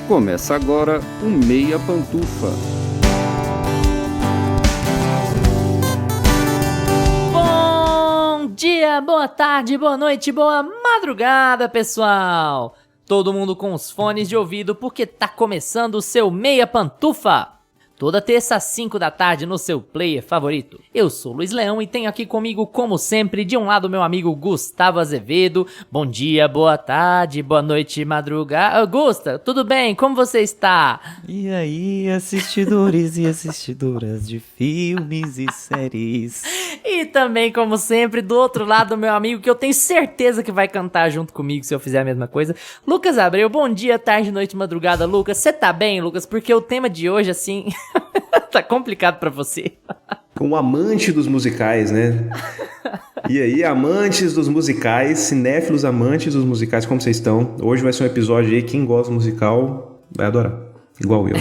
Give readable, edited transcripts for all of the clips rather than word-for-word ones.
Começa agora o Meia Pantufa. Bom dia, boa tarde, boa noite, boa madrugada, pessoal! Todo mundo com os fones de ouvido porque tá começando o seu Meia Pantufa. Toda terça às 5 da tarde no seu player favorito. Eu sou o Luiz Leão e tenho aqui comigo, como sempre, de um lado meu amigo Gustavo Azevedo. Bom dia, boa tarde, boa noite, madrugada. Gusta, tudo bem? Como você está? E aí, assistidores e assistidoras de filmes e séries. E também, como sempre, do outro lado meu amigo, que eu tenho certeza que vai cantar junto comigo se eu fizer a mesma coisa, Lucas Abreu. Bom dia, tarde, noite, madrugada, Lucas. Você tá bem, Lucas? Porque o tema de hoje, assim... tá complicado pra você. Um amante dos musicais, né? E aí, amantes dos musicais, cinéfilos amantes dos musicais, como vocês estão? Hoje vai ser um episódio aí, quem gosta de musical vai adorar, igual eu.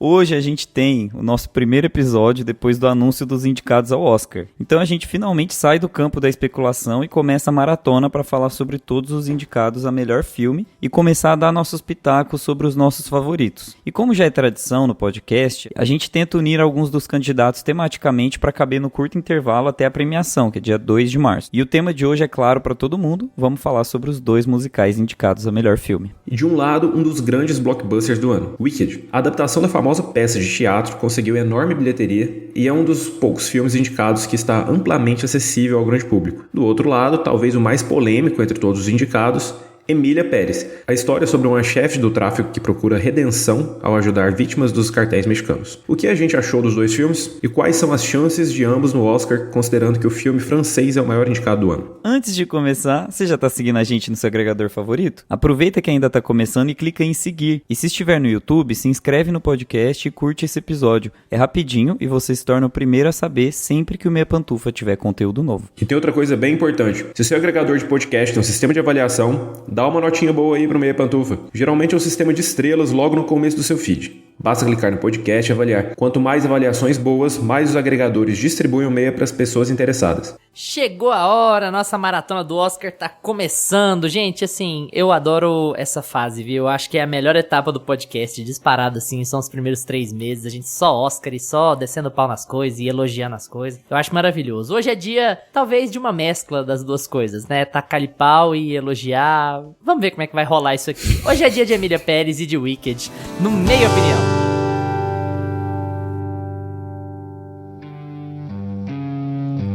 Hoje a gente tem o nosso primeiro episódio depois do anúncio dos indicados ao Oscar. Então a gente finalmente sai do campo da especulação e começa a maratona para falar sobre todos os indicados a melhor filme e começar a dar nossos pitacos sobre os nossos favoritos. E como já é tradição no podcast, a gente tenta unir alguns dos candidatos tematicamente para caber no curto intervalo até a premiação, que é dia 2 de março. E o tema de hoje é claro para todo mundo, vamos falar sobre os dois musicais indicados a melhor filme. E de um lado, um dos grandes blockbusters do ano, Wicked. A adaptação da famosa peça de teatro conseguiu enorme bilheteria e é um dos poucos filmes indicados que está amplamente acessível ao grande público. Do outro lado, talvez o mais polêmico entre todos os indicados, Emília Pérez, a história sobre uma chefe do tráfico que procura redenção ao ajudar vítimas dos cartéis mexicanos. O que a gente achou dos dois filmes e quais são as chances de ambos no Oscar, considerando que o filme francês é o maior indicado do ano? Antes de começar, você já tá seguindo a gente no seu agregador favorito? Aproveita que ainda tá começando e clica em seguir. E se estiver no YouTube, se inscreve no podcast e curte esse episódio. É rapidinho e você se torna o primeiro a saber sempre que o Meia Pantufa tiver conteúdo novo. E tem outra coisa bem importante. Se o seu agregador de podcast tem um sistema de avaliação, dá uma notinha boa aí pro Meia Pantufa. Geralmente é um sistema de estrelas logo no começo do seu feed. Basta clicar no podcast e avaliar. Quanto mais avaliações boas, mais os agregadores distribuem o Meia para as pessoas interessadas. Chegou a hora, nossa maratona do Oscar tá começando. Gente, assim, eu adoro essa fase, viu? Eu acho que é a melhor etapa do podcast, disparado, assim, são os primeiros 3 meses. A gente só Oscar e só descendo pau nas coisas e elogiando as coisas. Eu acho maravilhoso. Hoje é dia, talvez, de uma mescla das duas coisas, né? Tacar-lhe pau e elogiar. Vamos ver como é que vai rolar isso aqui. Hoje é dia de Emília Pérez e de Wicked, no Meia Opinião.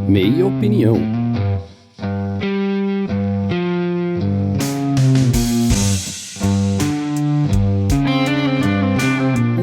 Meia Opinião.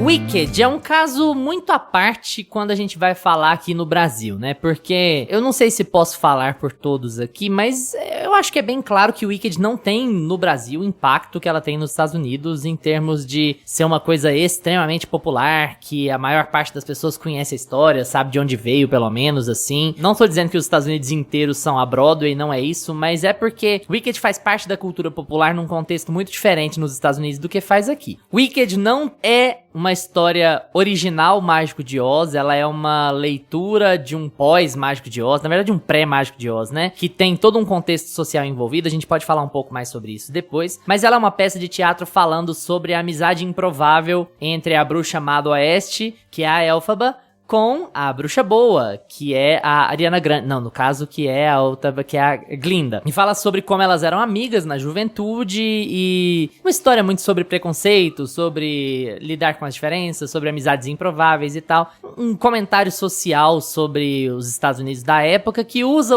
Wicked é um caso muito à parte quando a gente vai falar aqui no Brasil, né? Porque eu não sei se posso falar por todos aqui, mas eu acho que é bem claro que o Wicked não tem no Brasil o impacto que ela tem nos Estados Unidos em termos de ser uma coisa extremamente popular, que a maior parte das pessoas conhece a história, sabe de onde veio, pelo menos, assim. Não tô dizendo que os Estados Unidos inteiros são a Broadway, não é isso, mas é porque Wicked faz parte da cultura popular num contexto muito diferente nos Estados Unidos do que faz aqui. Wicked não é uma história original Mágico de Oz, ela é uma leitura de um pós-Mágico de Oz, na verdade um pré-Mágico de Oz, né? Que tem todo um contexto social envolvido, a gente pode falar um pouco mais sobre isso depois. Mas ela é uma peça de teatro falando sobre a amizade improvável entre a bruxa má do oeste, que é a Elphaba, com a bruxa boa, que é a Ariana Grande, não, no caso, que é a outra, que é a Glinda. E fala sobre como elas eram amigas na juventude e uma história muito sobre preconceito, sobre lidar com as diferenças, sobre amizades improváveis e tal. Um comentário social sobre os Estados Unidos da época que usa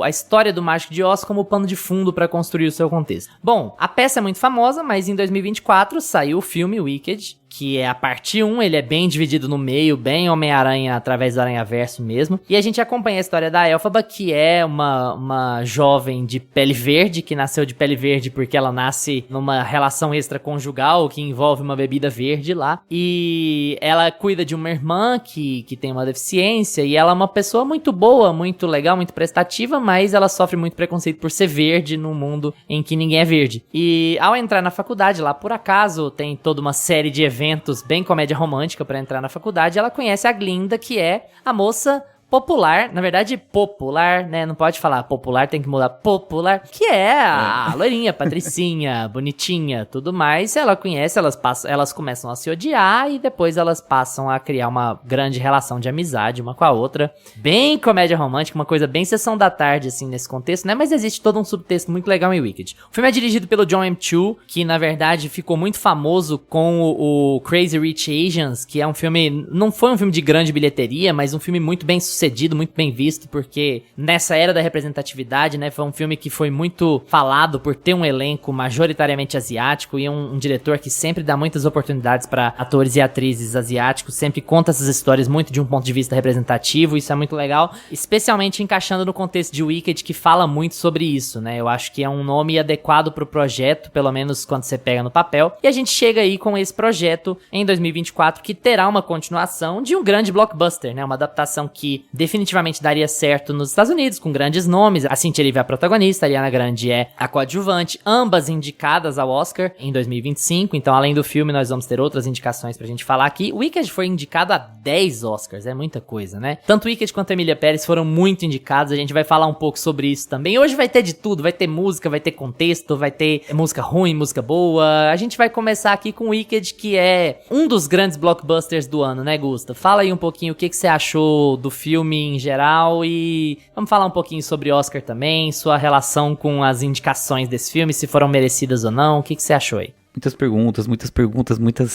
a história do Mágico de Oz como pano de fundo para construir o seu contexto. Bom, a peça é muito famosa, mas em 2024 saiu o filme Wicked, que é a parte 1, ele é bem dividido no meio, bem Homem-Aranha através do Aranhaverso mesmo. E a gente acompanha a história da Elphaba, que é uma jovem de pele verde, que nasceu de pele verde porque ela nasce numa relação extraconjugal que envolve uma bebida verde lá. E ela cuida de uma irmã que tem uma deficiência, e ela é uma pessoa muito boa, muito legal, muito prestativa, mas ela sofre muito preconceito por ser verde num mundo em que ninguém é verde. E ao entrar na faculdade, lá por acaso, tem toda uma série de eventos bem comédia romântica pra entrar na faculdade, ela conhece a Glinda, que é a moça popular, na verdade popular, né, não pode falar popular, tem que mudar popular, que é a loirinha, patricinha, bonitinha, tudo mais. Ela conhece, elas começam a se odiar e depois elas passam a criar uma grande relação de amizade uma com a outra. Bem comédia romântica, uma coisa bem sessão da tarde, assim, nesse contexto, né, mas existe todo um subtexto muito legal em Wicked. O filme é dirigido pelo John M. Chu, que na verdade ficou muito famoso com o Crazy Rich Asians, que é um filme, não foi um filme de grande bilheteria, mas um filme muito bem sucedido, muito bem visto, porque nessa era da representatividade, né, foi um filme que foi muito falado por ter um elenco majoritariamente asiático e um diretor que sempre dá muitas oportunidades para atores e atrizes asiáticos, sempre conta essas histórias muito de um ponto de vista representativo, isso é muito legal, especialmente encaixando no contexto de Wicked, que fala muito sobre isso, né, eu acho que é um nome adequado pro projeto, pelo menos quando você pega no papel, e a gente chega aí com esse projeto em 2024, que terá uma continuação de um grande blockbuster, né, uma adaptação que definitivamente daria certo nos Estados Unidos, com grandes nomes. A Cynthia Erivo é a protagonista, a Ariana Grande é a coadjuvante, ambas indicadas ao Oscar em 2025, então além do filme nós vamos ter outras indicações pra gente falar aqui. Wicked foi indicado a 10 Oscars, é muita coisa, né? Tanto Wicked quanto Emília Pérez foram muito indicados, a gente vai falar um pouco sobre isso também. Hoje vai ter de tudo, vai ter música, vai ter contexto, vai ter música ruim, música boa. A gente vai começar aqui com Wicked, que é um dos grandes blockbusters do ano, né, Gusta? Fala aí um pouquinho o que você achou do filme em geral e vamos falar um pouquinho sobre Oscar também, sua relação com as indicações desse filme, se foram merecidas ou não, o que você achou aí?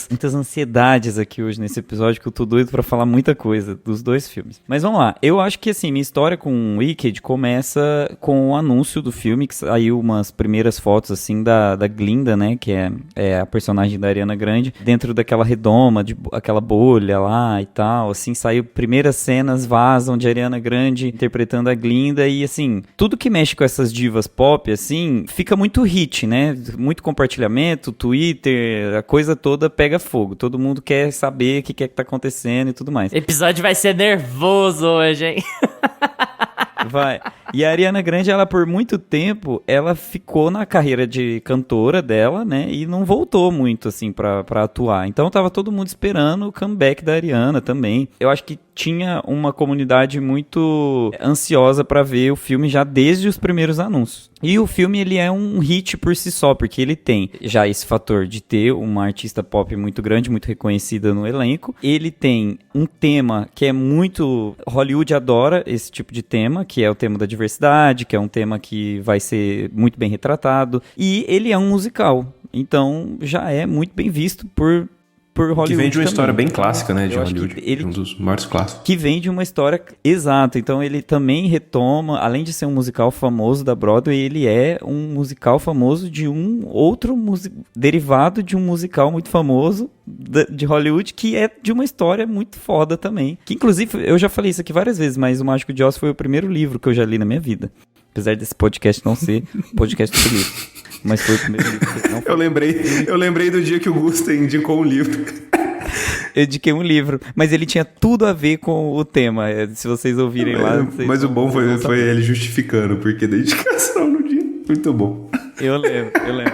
Muitas ansiedades aqui hoje nesse episódio, que eu tô doido pra falar muita coisa dos dois filmes. Mas vamos lá, eu acho que assim, minha história com Wicked começa com o anúncio do filme, que saiu umas primeiras fotos assim da Glinda, né, que é a personagem da Ariana Grande, dentro daquela redoma, aquela bolha lá e tal, assim, saiu primeiras cenas, vazam de Ariana Grande interpretando a Glinda e assim, tudo que mexe com essas divas pop, assim, fica muito hit, né, muito compartilhamento, Twitter, a coisa toda pega fogo. Todo mundo quer saber o que é que tá acontecendo e tudo mais. O episódio vai ser nervoso hoje, hein? Vai. E a Ariana Grande, ela por muito tempo, ela ficou na carreira de cantora dela, né? E não voltou muito, assim, pra atuar. Então tava todo mundo esperando o comeback da Ariana também. Eu acho que tinha uma comunidade muito ansiosa pra ver o filme já desde os primeiros anúncios. E o filme, ele é um hit por si só, porque ele tem já esse fator de ter uma artista pop muito grande, muito reconhecida no elenco. Ele tem um tema que é muito... Hollywood adora esse tipo de tema, que é o tema da diversidade, que é um tema que vai ser muito bem retratado. E ele é um musical, então já é muito bem visto por Hollywood. Que vem de uma também. história bem clássica, né, de Hollywood, um dos maiores clássicos. Que vem de uma história, exato, então ele também retoma, além de ser um musical famoso da Broadway, ele é um musical famoso de um outro derivado de um musical muito famoso de Hollywood, que é de uma história muito foda também, que inclusive, eu já falei isso aqui várias vezes, mas O Mágico de Oz foi o primeiro livro que eu já li na minha vida, apesar desse podcast não ser podcast de livro. Mas foi o primeiro livro que não foi. Eu lembrei do dia que o Gusto indicou um livro. Eu indiquei um livro, mas ele tinha tudo a ver com o tema. Se vocês ouvirem lá... Mas o bom foi ele justificando, porque da indicação no dia. Muito bom. Eu lembro.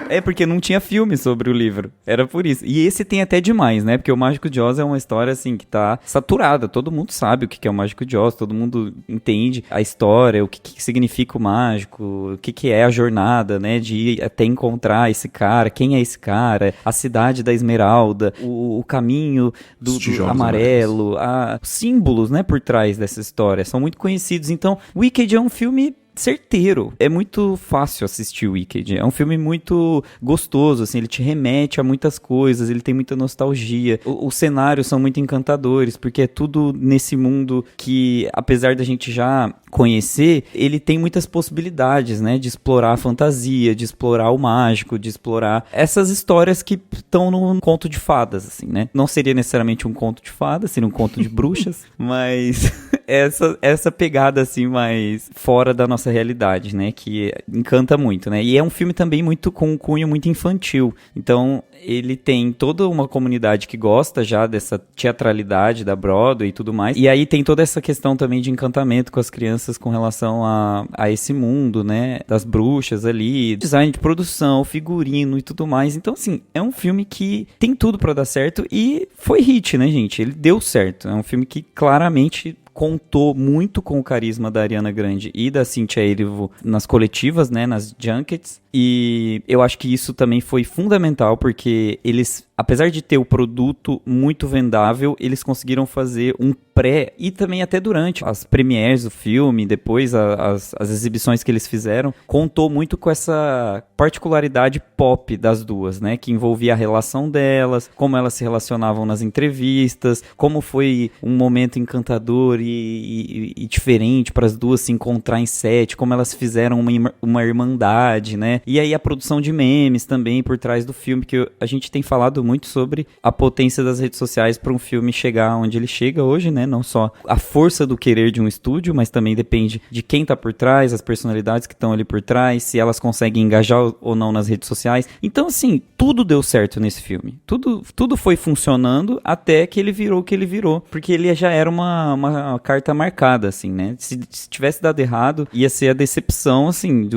É porque não tinha filme sobre o livro. Era por isso. E esse tem até demais, né? Porque o Mágico de Oz é uma história, assim, que tá saturada. Todo mundo sabe o que é o Mágico de Oz. Todo mundo entende a história, o que significa o mágico, o que é a jornada, né? De ir até encontrar esse cara, quem é esse cara, a cidade da Esmeralda, o caminho do amarelo, os símbolos, né? Por trás dessa história. São muito conhecidos. Então, Wicked é um filme certeiro. É muito fácil assistir o Wicked. É um filme muito gostoso, assim, ele te remete a muitas coisas, ele tem muita nostalgia. Os cenários são muito encantadores, porque é tudo nesse mundo que, apesar da gente já conhecer, ele tem muitas possibilidades, né, de explorar a fantasia, de explorar o mágico, de explorar essas histórias que estão num conto de fadas, assim, né? Não seria necessariamente um conto de fadas, seria um conto de bruxas, mas essa pegada, assim, mais fora da nossa realidade, né, que encanta muito, né, e é um filme também muito com um cunho muito infantil, então ele tem toda uma comunidade que gosta já dessa teatralidade da Broadway e tudo mais, e aí tem toda essa questão também de encantamento com as crianças com relação a esse mundo, né, das bruxas ali, design de produção, figurino e tudo mais, então assim, é um filme que tem tudo pra dar certo e foi hit, né, gente, ele deu certo, é um filme que claramente contou muito com o carisma da Ariana Grande e da Cynthia Erivo nas coletivas, né, nas junkets, e eu acho que isso também foi fundamental, porque eles, apesar de ter o produto muito vendável, eles conseguiram fazer um pré, e também até durante as premieres do filme, depois as exibições que eles fizeram, contou muito com essa particularidade pop das duas, né, que envolvia a relação delas, como elas se relacionavam nas entrevistas, como foi um momento encantador e diferente para as duas se encontrar em set, como elas fizeram uma irmandade, né, e aí a produção de memes também por trás do filme, que a gente tem falado muito sobre a potência das redes sociais para um filme chegar onde ele chega hoje, né, não só a força do querer de um estúdio, mas também depende de quem tá por trás, as personalidades que estão ali por trás, se elas conseguem engajar ou não nas redes sociais. Então, assim, tudo deu certo nesse filme. Tudo foi funcionando até que ele virou o que ele virou, porque ele já era uma carta marcada, assim, né? Se tivesse dado errado, ia ser a decepção, assim,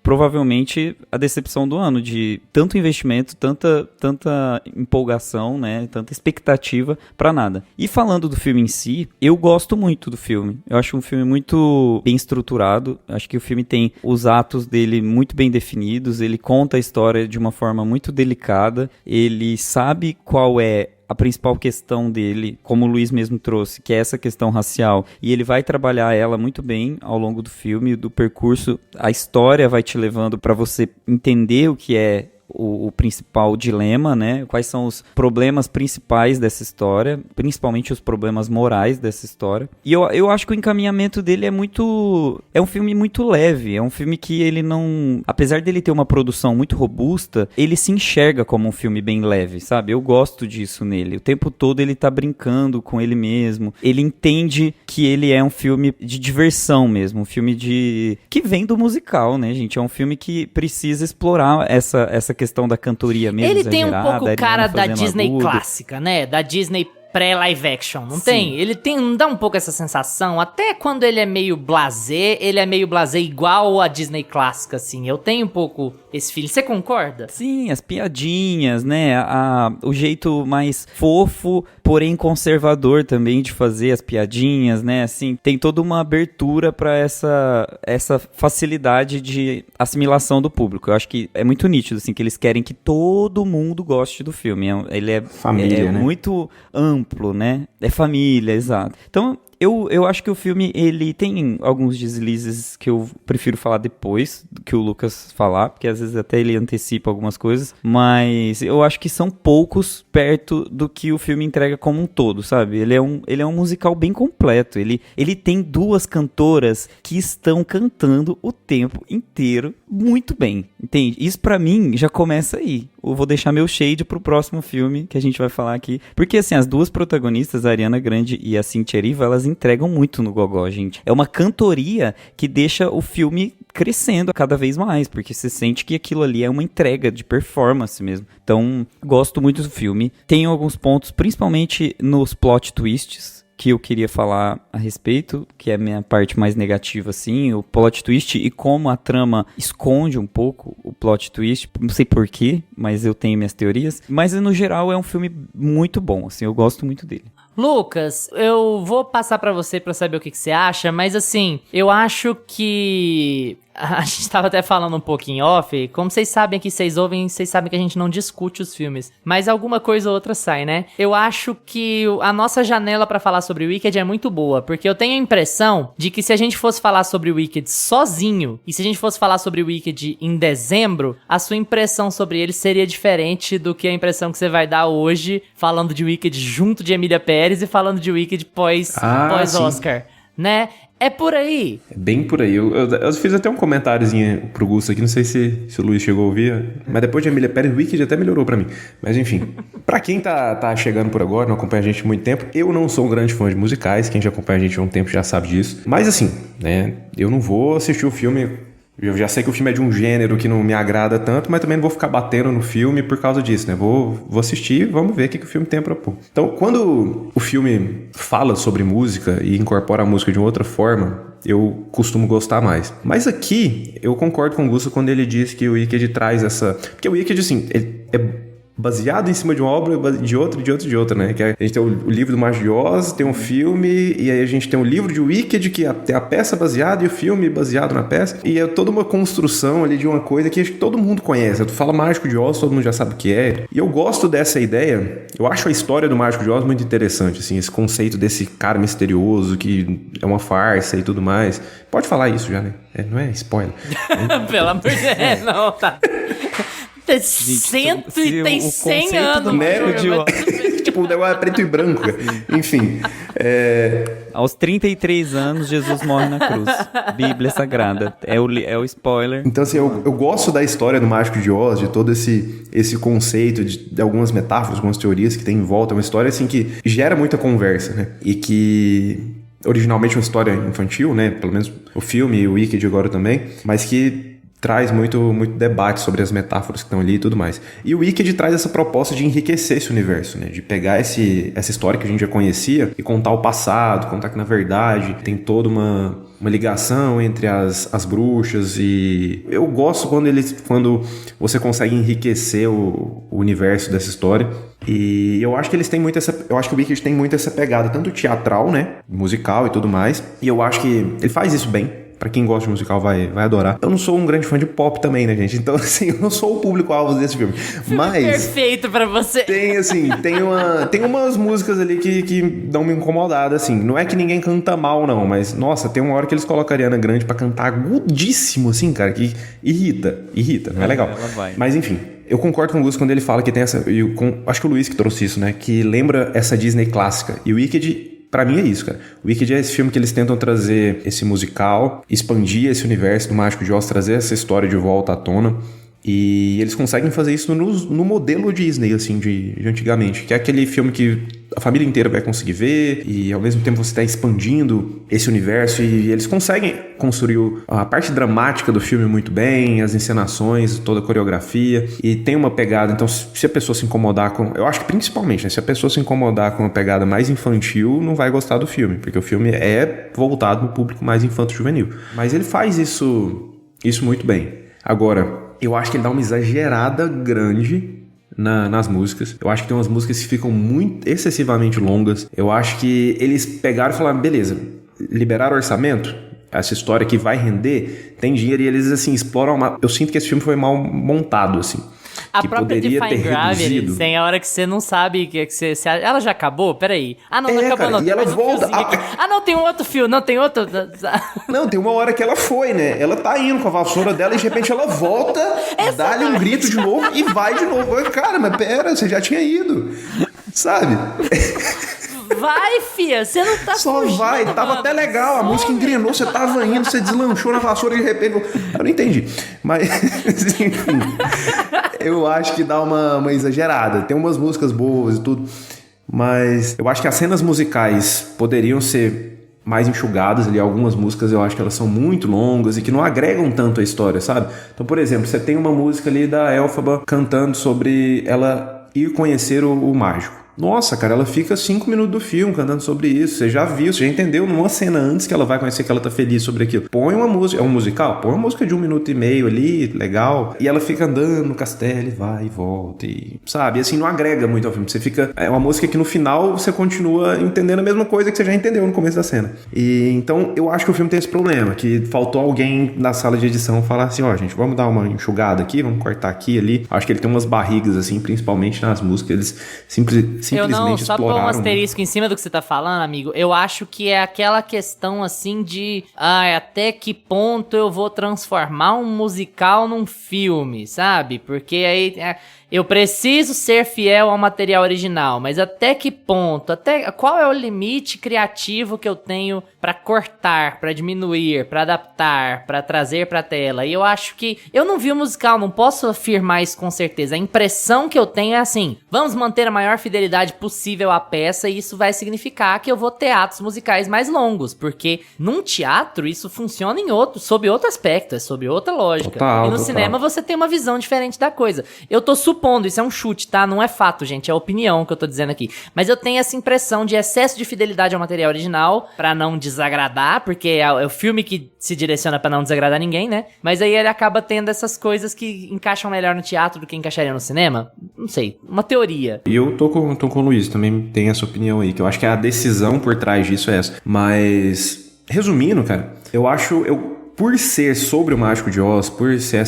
provavelmente a decepção do ano, de tanto investimento, tanta empolgação, né, tanta expectativa pra nada. E falando do filme em si, eu gosto muito do filme. Eu acho um filme muito bem estruturado, acho que o filme tem os atos dele muito bem definidos, ele conta a história de uma forma muito delicada, ele sabe qual é a principal questão dele, como o Luiz mesmo trouxe, que é essa questão racial, e ele vai trabalhar ela muito bem ao longo do filme, do percurso, a história vai te levando para você entender o que é o principal dilema, né? Quais são os problemas principais dessa história, principalmente os problemas morais dessa história. E eu acho que o encaminhamento dele é um filme muito leve, é um filme que ele não, apesar dele ter uma produção muito robusta, ele se enxerga como um filme bem leve, sabe? Eu gosto disso nele. O tempo todo ele tá brincando com ele mesmo. Ele entende que ele é um filme de diversão mesmo, um filme que vem do musical, né, gente? É um filme que precisa explorar essa questão da cantoria mesmo. Ele tem um pouco cara da Disney agudo. clássica, né? Da Disney pré-live action, não tem? Ele dá um pouco essa sensação, até quando ele é meio blasé, ele é meio blasé igual a Disney clássica, assim. Eu tenho um pouco esse feeling. Você concorda? Sim, as piadinhas, né? O jeito mais fofo, porém conservador também de fazer as piadinhas, né? Assim, tem toda uma abertura para essa facilidade de assimilação do público. Eu acho que é muito nítido, assim, que eles querem que todo mundo goste do filme. Ele é Família, né? Muito amplo, né? É família, exato. Então, eu acho que o filme, ele tem alguns deslizes que eu prefiro falar depois do que o Lucas falar, porque às vezes até ele antecipa algumas coisas, mas eu acho que são poucos perto do que o filme entrega como um todo, sabe? Ele é um musical bem completo, ele tem duas cantoras que estão cantando o tempo inteiro muito bem, entende? Isso pra mim já começa aí. Eu vou deixar meu shade pro próximo filme que a gente vai falar aqui, porque assim, as duas protagonistas, a Ariana Grande e a Cynthia Erivo, elas entregam muito no gogó, gente. É uma cantoria que deixa o filme crescendo cada vez mais, porque você sente que aquilo ali é uma entrega de performance mesmo. Então, gosto muito do filme. Tem alguns pontos, principalmente nos plot twists, que eu queria falar a respeito, que é a minha parte mais negativa, assim, o plot twist e como a trama esconde um pouco o plot twist, não sei porquê, mas eu tenho minhas teorias, mas no geral é um filme muito bom, assim, eu gosto muito dele. Lucas, eu vou passar pra você pra saber o que você acha, mas assim, eu acho que... A gente tava até falando um pouquinho off, como vocês sabem que vocês ouvem, vocês sabem que a gente não discute os filmes, mas alguma coisa ou outra sai, né? Eu acho que a nossa janela pra falar sobre o Wicked é muito boa, porque eu tenho a impressão de que se a gente fosse falar sobre o Wicked sozinho, e se a gente fosse falar sobre o Wicked em dezembro, a sua impressão sobre ele seria diferente do que a impressão que você vai dar hoje, falando de Wicked junto de Emília Pérez e falando de Wicked pós-Oscar, né? É por aí. É bem por aí. Eu fiz até um comentáriozinho pro Gusto aqui, não sei se o Luiz chegou a ouvir, mas depois de Emília Pérez, o Wicked até melhorou pra mim. Mas enfim, pra quem tá chegando por agora, não acompanha a gente há muito tempo, eu não sou um grande fã de musicais, quem já acompanha a gente há um tempo já sabe disso. Mas assim, né, eu não vou assistir o filme... Eu já sei que o filme é de um gênero que não me agrada tanto, mas também não vou ficar batendo no filme por causa disso, né? Vou assistir e vamos ver o que o filme tem a propor. Então, quando o filme fala sobre música e incorpora a música de uma outra forma, eu costumo gostar mais. Mas aqui, eu concordo com o Gusto quando ele diz que o Wicked traz essa... Porque o Wicked, assim, ele é baseado em cima de uma obra de outra, né? Que a gente tem o livro do Mágico de Oz, tem um filme, e aí a gente tem o livro de Wicked, que tem a peça baseada e o filme baseado na peça. E é toda uma construção ali de uma coisa que acho que todo mundo conhece. Tu fala Mágico de Oz, todo mundo já sabe o que é. E eu gosto dessa ideia. Eu acho a história do Mágico de Oz muito interessante, assim, esse conceito desse cara misterioso que é uma farsa e tudo mais. Pode falar isso já, né? Não é spoiler. Pelo amor de Deus, não, tá. Tem 100 anos, né? Tipo, o negócio é preto e branco. Enfim. Aos 33 anos, Jesus morre na cruz. Bíblia Sagrada. É o spoiler. Então, assim, eu gosto da história do Mágico de Oz, de todo esse conceito, de algumas metáforas, algumas teorias que tem em volta. É uma história, assim, que gera muita conversa, né? E que originalmente é uma história infantil, né? Pelo menos o filme e o Wicked agora também. Mas que traz muito debate sobre as metáforas que estão ali e tudo mais. E o Wicked traz essa proposta de enriquecer esse universo, né? De pegar essa história que a gente já conhecia e contar o passado, contar que, na verdade, tem toda uma ligação entre as bruxas. E eu gosto quando você consegue enriquecer o universo dessa história. E eu acho que eles têm muito eu acho que o Wicked tem muito essa pegada, tanto teatral, né? Musical e tudo mais. E eu acho que ele faz isso bem. Pra quem gosta de musical vai adorar. Eu não sou um grande fã de pop também, né, gente? Então, assim, eu não sou o público-alvo desse filme. Mas perfeito pra você. Tem umas músicas ali que dão uma incomodada, assim. Não é que ninguém canta mal, não. Mas, nossa, tem uma hora que eles colocam a Ariana Grande pra cantar agudíssimo, assim, cara, que irrita, não é legal. Ela vai. Mas, enfim, eu concordo com o Luiz quando ele fala que tem essa... acho que o Luiz que trouxe isso, né? Que lembra essa Disney clássica. E o Wicked... Pra mim é isso, cara. O Wicked é esse filme que eles tentam trazer esse musical, expandir esse universo do Mágico de Oz, trazer essa história de volta à tona. E eles conseguem fazer isso no modelo Disney, assim, de antigamente. Que é aquele filme que a família inteira vai conseguir ver e, ao mesmo tempo, você está expandindo esse universo. E eles conseguem construir a parte dramática do filme muito bem, as encenações, toda a coreografia. E tem uma pegada... Então, se a pessoa se incomodar com... Eu acho que, principalmente, né, se a pessoa se incomodar com uma pegada mais infantil, não vai gostar do filme. Porque o filme é voltado no público mais infanto-juvenil. Mas ele faz isso muito bem. Agora... Eu acho que ele dá uma exagerada grande nas músicas. Eu acho que tem umas músicas que ficam muito excessivamente longas. Eu acho que eles pegaram e falaram, beleza, liberaram o orçamento, essa história que vai render, tem dinheiro, e eles, assim, exploram... Eu sinto que esse filme foi mal montado, assim. A própria Define Gravity, tem a hora que você não sabe que você... Ela já acabou? Peraí. Ah, não acabou, cara, não. E ela volta... não, tem um outro fio. Não, tem outro... Não, tem uma hora que ela foi, né? Ela tá indo com a vassoura dela e de repente ela volta, dá-lhe um grito de novo e vai de novo. Cara, mas pera, você já tinha ido. Sabe? Vai, fia, você não tá só fugindo, vai, tava até legal, a música engrenou, você tava indo, você deslanchou na vassoura e de repente... Eu não entendi, mas enfim, eu acho que dá uma exagerada. Tem umas músicas boas e tudo, mas eu acho que as cenas musicais poderiam ser mais enxugadas ali. Algumas músicas eu acho que elas são muito longas e que não agregam tanto a história, sabe? Então, por exemplo, você tem uma música ali da Elphaba cantando sobre ela ir conhecer o mágico. Nossa, cara, ela fica 5 minutos do filme cantando sobre isso. Você já viu, você já entendeu numa cena antes que ela vai conhecer que ela tá feliz sobre aquilo. Põe uma música, é um musical? Põe uma música de 1 minuto e meio ali, legal. E ela fica andando no castelo e vai e volta e... Sabe? E assim, não agrega muito ao filme. Você fica... É uma música que no final você continua entendendo a mesma coisa que você já entendeu no começo da cena. E então, eu acho que o filme tem esse problema, que faltou alguém na sala de edição falar assim, ó, gente, vamos dar uma enxugada aqui, vamos cortar aqui ali. Acho que ele tem umas barrigas, assim, principalmente nas músicas. Eles simplesmente só pôr um asterisco em cima do que você tá falando, amigo. Eu acho que é aquela questão, assim, de... até que ponto eu vou transformar um musical num filme, sabe? Porque aí... eu preciso ser fiel ao material original, mas até que ponto? Qual é o limite criativo que eu tenho pra cortar, pra diminuir, pra adaptar, pra trazer pra tela? E eu acho que... Eu não vi o musical, não posso afirmar isso com certeza. A impressão que eu tenho é assim, vamos manter a maior fidelidade possível à peça, e isso vai significar que eu vou ter atos musicais mais longos, porque num teatro isso funciona sob outro aspecto, é sob outra lógica. Total. Cinema você tem uma visão diferente da coisa. Eu tô super supondo, isso é um chute, tá? Não é fato, gente, é opinião que eu tô dizendo aqui. Mas eu tenho essa impressão de excesso de fidelidade ao material original, pra não desagradar, porque é o filme que se direciona pra não desagradar ninguém, né? Mas aí ele acaba tendo essas coisas que encaixam melhor no teatro do que encaixaria no cinema. Não sei, uma teoria. E eu tô com o Luiz, também tem essa opinião aí, que eu acho que a decisão por trás disso é essa. Mas, resumindo, cara, por ser sobre o Mágico de Oz, por ser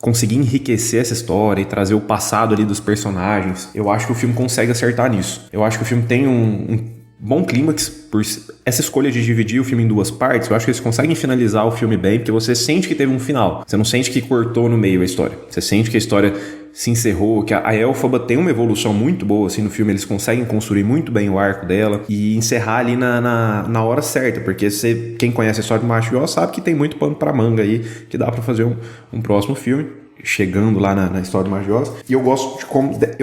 conseguir enriquecer essa história e trazer o passado ali dos personagens, eu acho que o filme consegue acertar nisso. Eu acho que o filme tem um bom clímax, por essa escolha de dividir o filme em duas partes. Eu acho que eles conseguem finalizar o filme bem, porque você sente que teve um final. Você não sente que cortou no meio a história. Você sente que a história se encerrou, que a Elphaba tem uma evolução muito boa, assim, no filme. Eles conseguem construir muito bem o arco dela e encerrar ali na hora certa, porque quem conhece a história do Mágico de Oz sabe que tem muito pano pra manga aí, que dá pra fazer um próximo filme, chegando lá na história do Mágico de Oz. E eu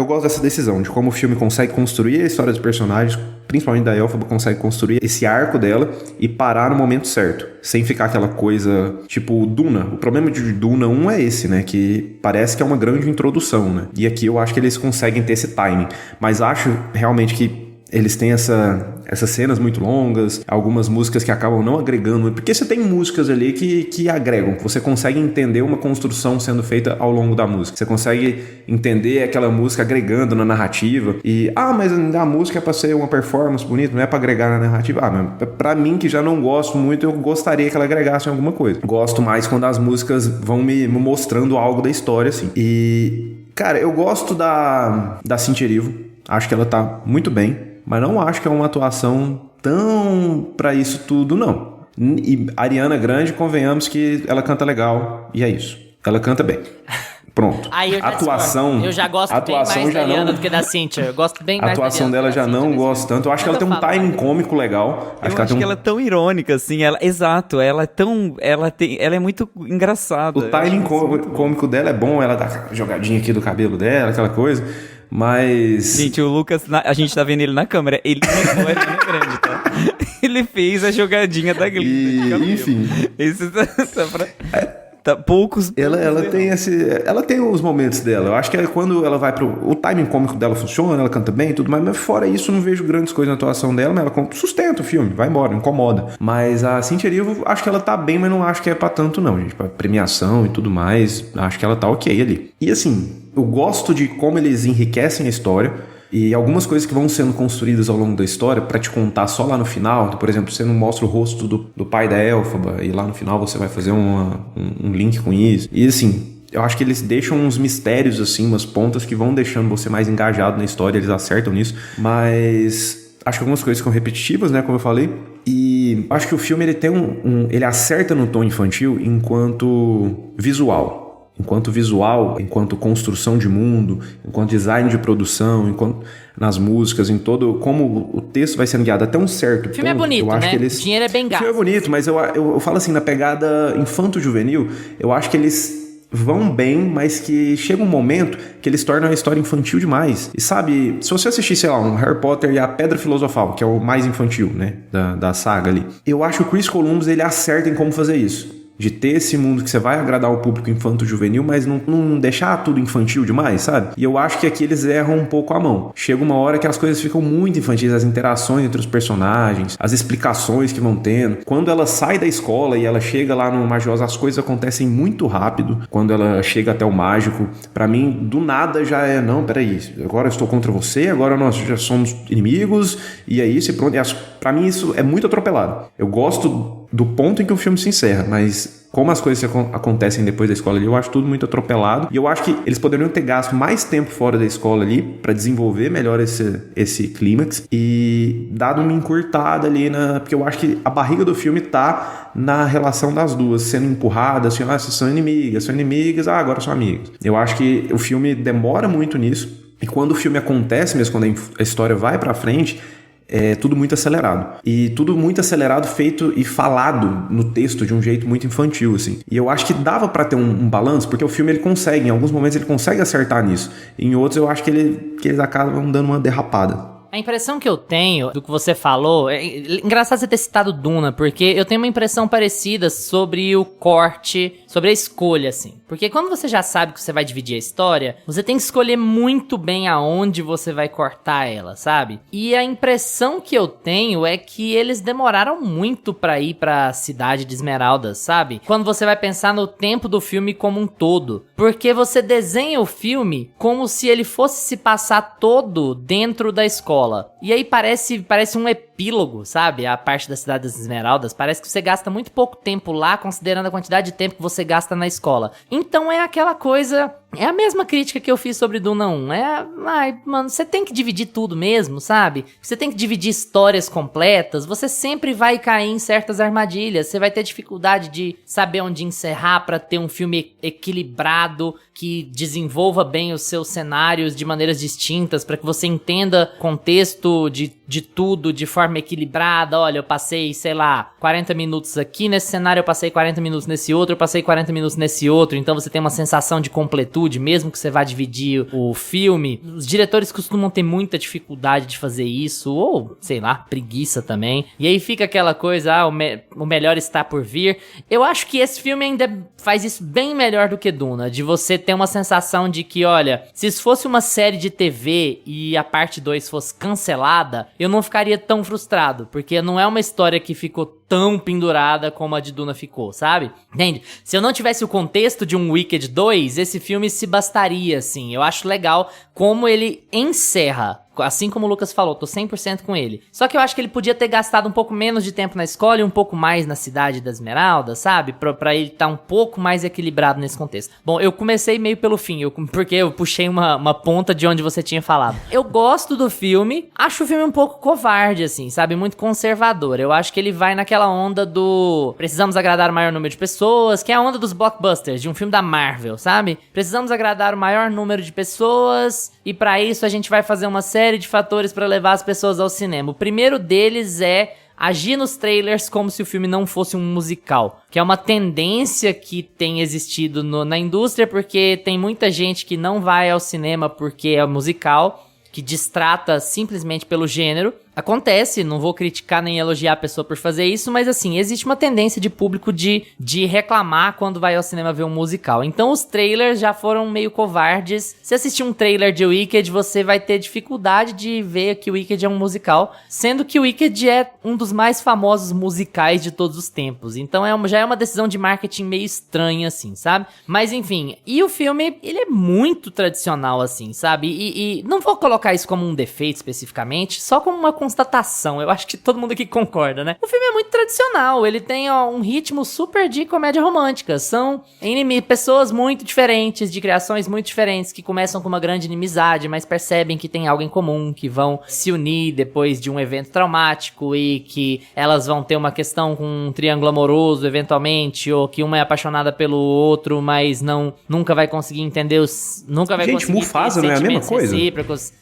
gosto dessa decisão, de como o filme consegue construir a história dos personagens, principalmente da Elphaba, consegue construir esse arco dela e parar no momento certo, sem ficar aquela coisa tipo Duna. O problema de Duna 1 é esse, né, que parece que é uma grande introdução, né, e aqui eu acho que eles conseguem ter esse timing, mas acho realmente que eles têm essas cenas muito longas, algumas músicas que acabam não agregando, porque você tem músicas ali que agregam, que você consegue entender uma construção sendo feita ao longo da música. Você consegue entender aquela música agregando na narrativa mas a música é pra ser uma performance bonita, não é pra agregar na narrativa. Mas pra mim, que já não gosto muito, eu gostaria que ela agregasse em alguma coisa. Gosto mais quando as músicas vão me mostrando algo da história, assim. E, cara, eu gosto da Cynthia Erivo. Acho que ela tá muito bem, mas não acho que é uma atuação tão pra isso tudo, não. E a Ariana Grande, convenhamos que ela canta legal, e é isso. Ela canta bem. Pronto. Aí eu já atuação, eu já gosto bem mais da Ariana do que da Cynthia. Eu gosto bem mais da Ariana. A atuação dela já não gosto tanto. Eu acho que ela tem um timing cômico legal. Eu acho que ela é tão irônica, assim. Exato, ela é tão... Ela é muito engraçada. O timing cômico dela é bom. Ela dá aquela jogadinha aqui do cabelo dela, aquela coisa. Mas... Gente, o Lucas, a gente tá vendo ele na câmera. Ele não é grande, tá? Ele fez a jogadinha da Glinda. Enfim. Isso tá pra... poucos... Ela tem os momentos dela. Eu acho que quando ela vai o timing cômico dela funciona, ela canta bem e tudo mais, mas fora isso, eu não vejo grandes coisas na atuação dela, mas ela sustenta o filme, vai embora, incomoda. Mas a Cynthia Erivo, acho que ela tá bem, mas não acho que é pra tanto não, gente. Pra premiação e tudo mais, acho que ela tá ok ali. E assim, eu gosto de como eles enriquecem a história. E algumas coisas que vão sendo construídas ao longo da história pra te contar só lá no final. Então, por exemplo, você não mostra o rosto do pai da Elphaba e lá no final você vai fazer um link com isso. E assim, eu acho que eles deixam uns mistérios, assim, umas pontas que vão deixando você mais engajado na história. Eles acertam nisso. Mas acho que algumas coisas ficam repetitivas, né, como eu falei. E acho que o filme ele tem ele acerta no tom infantil enquanto visual. Enquanto construção de mundo, enquanto design de produção, enquanto nas músicas, em todo... Como o texto vai sendo guiado até um certo ponto. O filme é bonito, eu acho né? Que eles, o dinheiro é bem gasto. O filme é bonito, mas eu falo assim, na pegada infanto-juvenil, eu acho que eles vão bem, mas que chega um momento que eles tornam a história infantil demais. E sabe, se você assistir, sei lá, um Harry Potter e a Pedra Filosofal, que é o mais infantil, né, da saga ali, eu acho que o Chris Columbus, ele acerta em como fazer isso. De ter esse mundo que você vai agradar o público infanto-juvenil, mas não deixar tudo infantil demais, sabe? E eu acho que aqui eles erram um pouco a mão. Chega uma hora que as coisas ficam muito infantis, as interações entre os personagens, as explicações que vão tendo. Quando ela sai da escola e ela chega lá no Mágico de Oz, as coisas acontecem muito rápido. Quando ela chega até o mágico, pra mim, do nada já é, não, peraí, agora eu estou contra você, agora nós já somos inimigos, e é isso e pronto. Pra mim isso é muito atropelado. Eu gosto do ponto em que o filme se encerra, mas como as coisas acontecem depois da escola ali, eu acho tudo muito atropelado. E eu acho que eles poderiam ter gasto mais tempo fora da escola ali pra desenvolver melhor esse clímax e dado uma encurtada ali porque eu acho que a barriga do filme tá na relação das duas, sendo empurradas, assim, vocês são inimigas, agora são amigos. Eu acho que o filme demora muito nisso, e quando o filme acontece mesmo, quando a história vai pra frente, é tudo muito acelerado. E tudo muito acelerado, feito e falado no texto de um jeito muito infantil, assim. E eu acho que dava pra ter um balanço, porque o filme ele consegue, em alguns momentos ele consegue acertar nisso. Em outros eu acho que eles acabam dando uma derrapada. A impressão que eu tenho do que você falou... É engraçado você ter citado Duna, porque eu tenho uma impressão parecida sobre o corte sobre a escolha, assim. Porque quando você já sabe que você vai dividir a história, você tem que escolher muito bem aonde você vai cortar ela, sabe? E a impressão que eu tenho é que eles demoraram muito pra ir pra Cidade de Esmeraldas, sabe? Quando você vai pensar no tempo do filme como um todo. Porque você desenha o filme como se ele fosse se passar todo dentro da escola. E aí parece um epílogo, sabe? A parte da Cidade das Esmeraldas. Parece que você gasta muito pouco tempo lá, considerando a quantidade de tempo que você gasta na escola. Então é aquela coisa... É a mesma crítica que eu fiz sobre Duna 1. Ai, mano, você tem que dividir tudo mesmo, sabe? Você tem que dividir histórias completas. Você sempre vai cair em certas armadilhas. Você vai ter dificuldade de saber onde encerrar pra ter um filme equilibrado, que desenvolva bem os seus cenários de maneiras distintas, pra que você entenda o contexto de tudo de forma equilibrada. Olha, eu passei, sei lá, 40 minutos aqui nesse cenário, eu passei 40 minutos nesse outro, eu passei 40 minutos nesse outro. Então você tem uma sensação de completude, mesmo que você vá dividir o filme. Os diretores costumam ter muita dificuldade de fazer isso, ou, sei lá, preguiça também. E aí fica aquela coisa, o melhor está por vir. Eu acho que esse filme ainda faz isso bem melhor do que Duna, de você ter uma sensação de que, olha, se isso fosse uma série de TV e a parte 2 fosse cancelada, eu não ficaria tão frustrado, porque não é uma história que ficou tão pendurada como a de Duna ficou, sabe? Entende? Se eu não tivesse o contexto de um Wicked 2, esse filme se bastaria, assim. Eu acho legal como ele encerra. Assim como o Lucas falou, tô 100% com ele. Só que eu acho que ele podia ter gastado um pouco menos de tempo na escola e um pouco mais na Cidade das Esmeraldas, sabe? Pra ele estar um pouco mais equilibrado nesse contexto. Bom, eu comecei meio pelo fim, porque eu puxei uma ponta de onde você tinha falado. Eu gosto do filme, acho o filme um pouco covarde, assim, sabe? Muito conservador. Eu acho que ele vai naquela onda do... Precisamos agradar o maior número de pessoas, que é a onda dos blockbusters, de um filme da Marvel, sabe? Precisamos agradar o maior número de pessoas e pra isso a gente vai fazer uma série de fatores para levar as pessoas ao cinema. O primeiro deles é agir nos trailers como se o filme não fosse um musical, que é uma tendência que tem existido na indústria, porque tem muita gente que não vai ao cinema porque é musical, que distrata simplesmente pelo gênero. Acontece, não vou criticar nem elogiar a pessoa por fazer isso, mas assim, existe uma tendência de público de reclamar quando vai ao cinema ver um musical. Então os trailers já foram meio covardes. Se assistir um trailer de Wicked, você vai ter dificuldade de ver que o Wicked é um musical, sendo que o Wicked é um dos mais famosos musicais de todos os tempos. Então já é uma decisão de marketing meio estranha, assim, sabe? Mas enfim, e o filme, ele é muito tradicional, assim, sabe? E não vou colocar isso como um defeito especificamente, só como uma constatação. Eu acho que todo mundo aqui concorda, né? O filme é muito tradicional, ele tem um ritmo super de comédia romântica. São pessoas muito diferentes, de criações muito diferentes, que começam com uma grande inimizade, mas percebem que tem algo em comum, que vão se unir depois de um evento traumático e que elas vão ter uma questão com um triângulo amoroso, eventualmente, ou que uma é apaixonada pelo outro, mas nunca vai conseguir entender nunca vai Gente, conseguir Mufasa não é a mesma coisa? Recíprocos.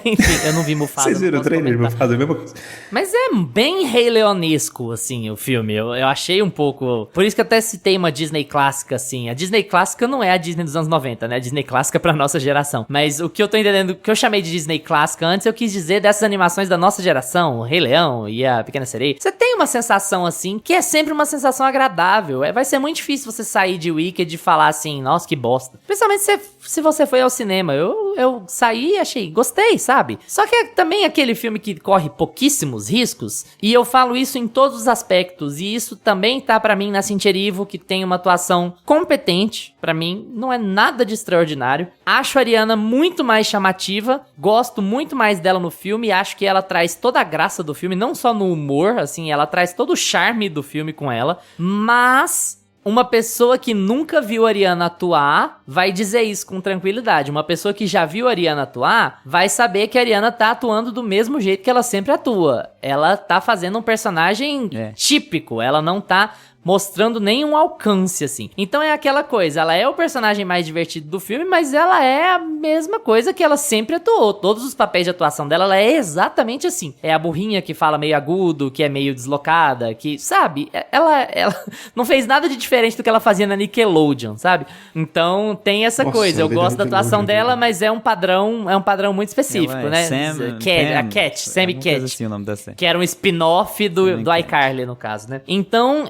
Enfim, eu não vi Mufasa. Vocês viram o trailer de Mufasa, é a mesma coisa? Mas é bem Rei Leonesco, assim, o filme. Eu achei um pouco... Por isso que eu até citei uma Disney clássica, assim. A Disney clássica não é a Disney dos anos 90, né? A Disney clássica é pra nossa geração. Mas o que eu tô entendendo, o que eu chamei de Disney clássica antes, eu quis dizer dessas animações da nossa geração, o Rei Leão e a Pequena Sereia. Você tem uma sensação, assim, que é sempre uma sensação agradável. Vai ser muito difícil você sair de Wicked e falar assim, nossa, que bosta. Principalmente se você foi ao cinema. Eu saí e achei, gostei, sabe? Só que é também aquele filme que corre pouquíssimos riscos, e eu falo isso em todos os aspectos, e isso também tá pra mim na Cynthia Erivo, que tem uma atuação competente, pra mim, não é nada de extraordinário. Acho a Ariana muito mais chamativa, gosto muito mais dela no filme, acho que ela traz toda a graça do filme, não só no humor, assim, ela traz todo o charme do filme com ela, mas... Uma pessoa que nunca viu a Ariana atuar vai dizer isso com tranquilidade. Uma pessoa que já viu a Ariana atuar vai saber que a Ariana tá atuando do mesmo jeito que ela sempre atua. Ela tá fazendo um personagem típico, ela não tá mostrando nenhum alcance, assim. Então é aquela coisa, ela é o personagem mais divertido do filme, mas ela é a mesma coisa que ela sempre atuou. Todos os papéis de atuação dela, ela é exatamente assim. É a burrinha que fala meio agudo, que é meio deslocada, que, sabe? Ela não fez nada de diferente diferente do que ela fazia na Nickelodeon, sabe? Então tem essa Nossa, coisa. Eu veio gosto da da atuação Nickelodeon. dela, mas é um padrão muito específico, Ela é né? Sam, A Cat, Sammy alguma coisa Cat. assim o nome da Sam. Que era um spin-off do iCarly, no caso, né? Então,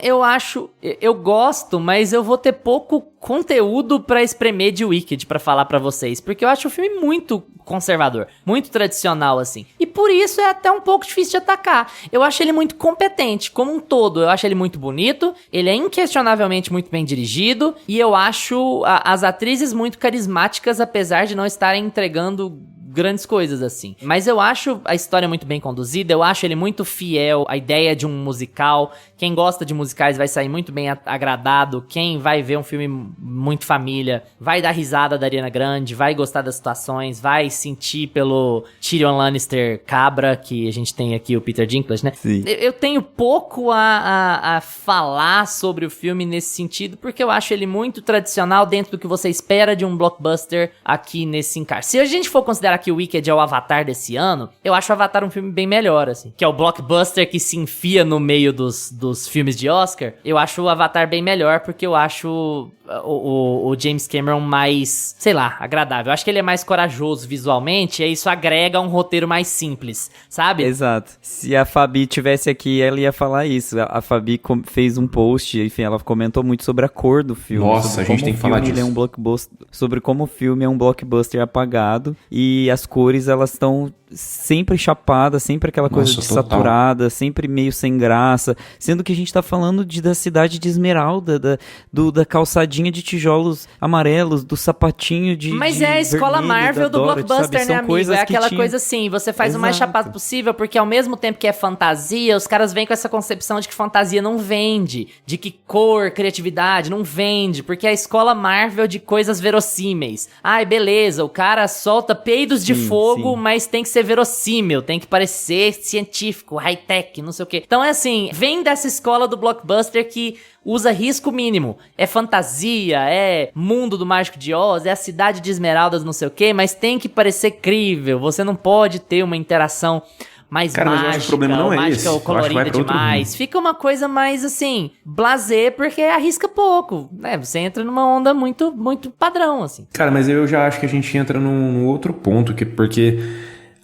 eu gosto, mas eu vou ter pouco conteúdo pra espremer de Wicked pra falar pra vocês, porque eu acho o filme muito conservador, muito tradicional, assim. E por isso é até um pouco difícil de atacar. Eu acho ele muito competente, como um todo. Eu acho ele muito bonito, ele é inquestionavelmente muito bem dirigido, e eu acho as atrizes muito carismáticas, apesar de não estarem entregando grandes coisas, assim. Mas eu acho a história muito bem conduzida, eu acho ele muito fiel à ideia de um musical. Quem gosta de musicais vai sair muito bem agradado. Quem vai ver um filme muito família vai dar risada da Ariana Grande, vai gostar das situações, vai sentir pelo Tyrion Lannister cabra, que a gente tem aqui o Peter Dinklage, né? Sim. Eu tenho pouco a falar sobre o filme nesse sentido, porque eu acho ele muito tradicional dentro do que você espera de um blockbuster aqui nesse encaixe. Se a gente for considerar que o Wicked é o Avatar desse ano, eu acho o Avatar um filme bem melhor, assim. Que é o blockbuster que se enfia no meio dos filmes de Oscar. Eu acho o Avatar bem melhor, porque eu acho o James Cameron mais, sei lá, agradável. Eu acho que ele é mais corajoso visualmente, e isso agrega um roteiro mais simples, sabe? Exato. Se a Fabi tivesse aqui, ela ia falar isso. A Fabi fez um post, enfim, ela comentou muito sobre a cor do filme. Nossa, a gente tem que falar disso. Ele é um blockbuster, sobre como o filme é um blockbuster apagado, e as cores, elas estão sempre chapadas, sempre aquela coisa de saturada, sempre meio sem graça, sendo que a gente tá falando da cidade de Esmeralda, da calçadinha de tijolos amarelos, do sapatinho de Mas é a escola Marvel do Dorothy, blockbuster, sabe? né, amigo? É aquela coisa assim, você faz o mais Exato. chapado possível, porque ao mesmo tempo que é fantasia, os caras vêm com essa concepção de que fantasia não vende, de que cor, criatividade não vende, porque é a escola Marvel de coisas verossímeis. Ai, beleza, o cara solta peidos de fogo, sim. mas tem que ser verossímil, tem que parecer científico, high-tech, não sei o quê. Então é assim, vem dessa escola do blockbuster que usa risco mínimo. É fantasia, é mundo do Mágico de Oz, é a cidade de Esmeraldas, não sei o quê, mas tem que parecer crível. Você não pode ter uma interação mais Cara, mas eu mágica, acho que o problema não é mágica esse. ou Eu acho que vai colorida pra outro demais. rumo. Fica uma coisa mais assim, blasé, porque arrisca pouco, né? Você entra numa onda muito, muito padrão, assim. Cara, mas eu já acho que a gente entra num outro ponto, porque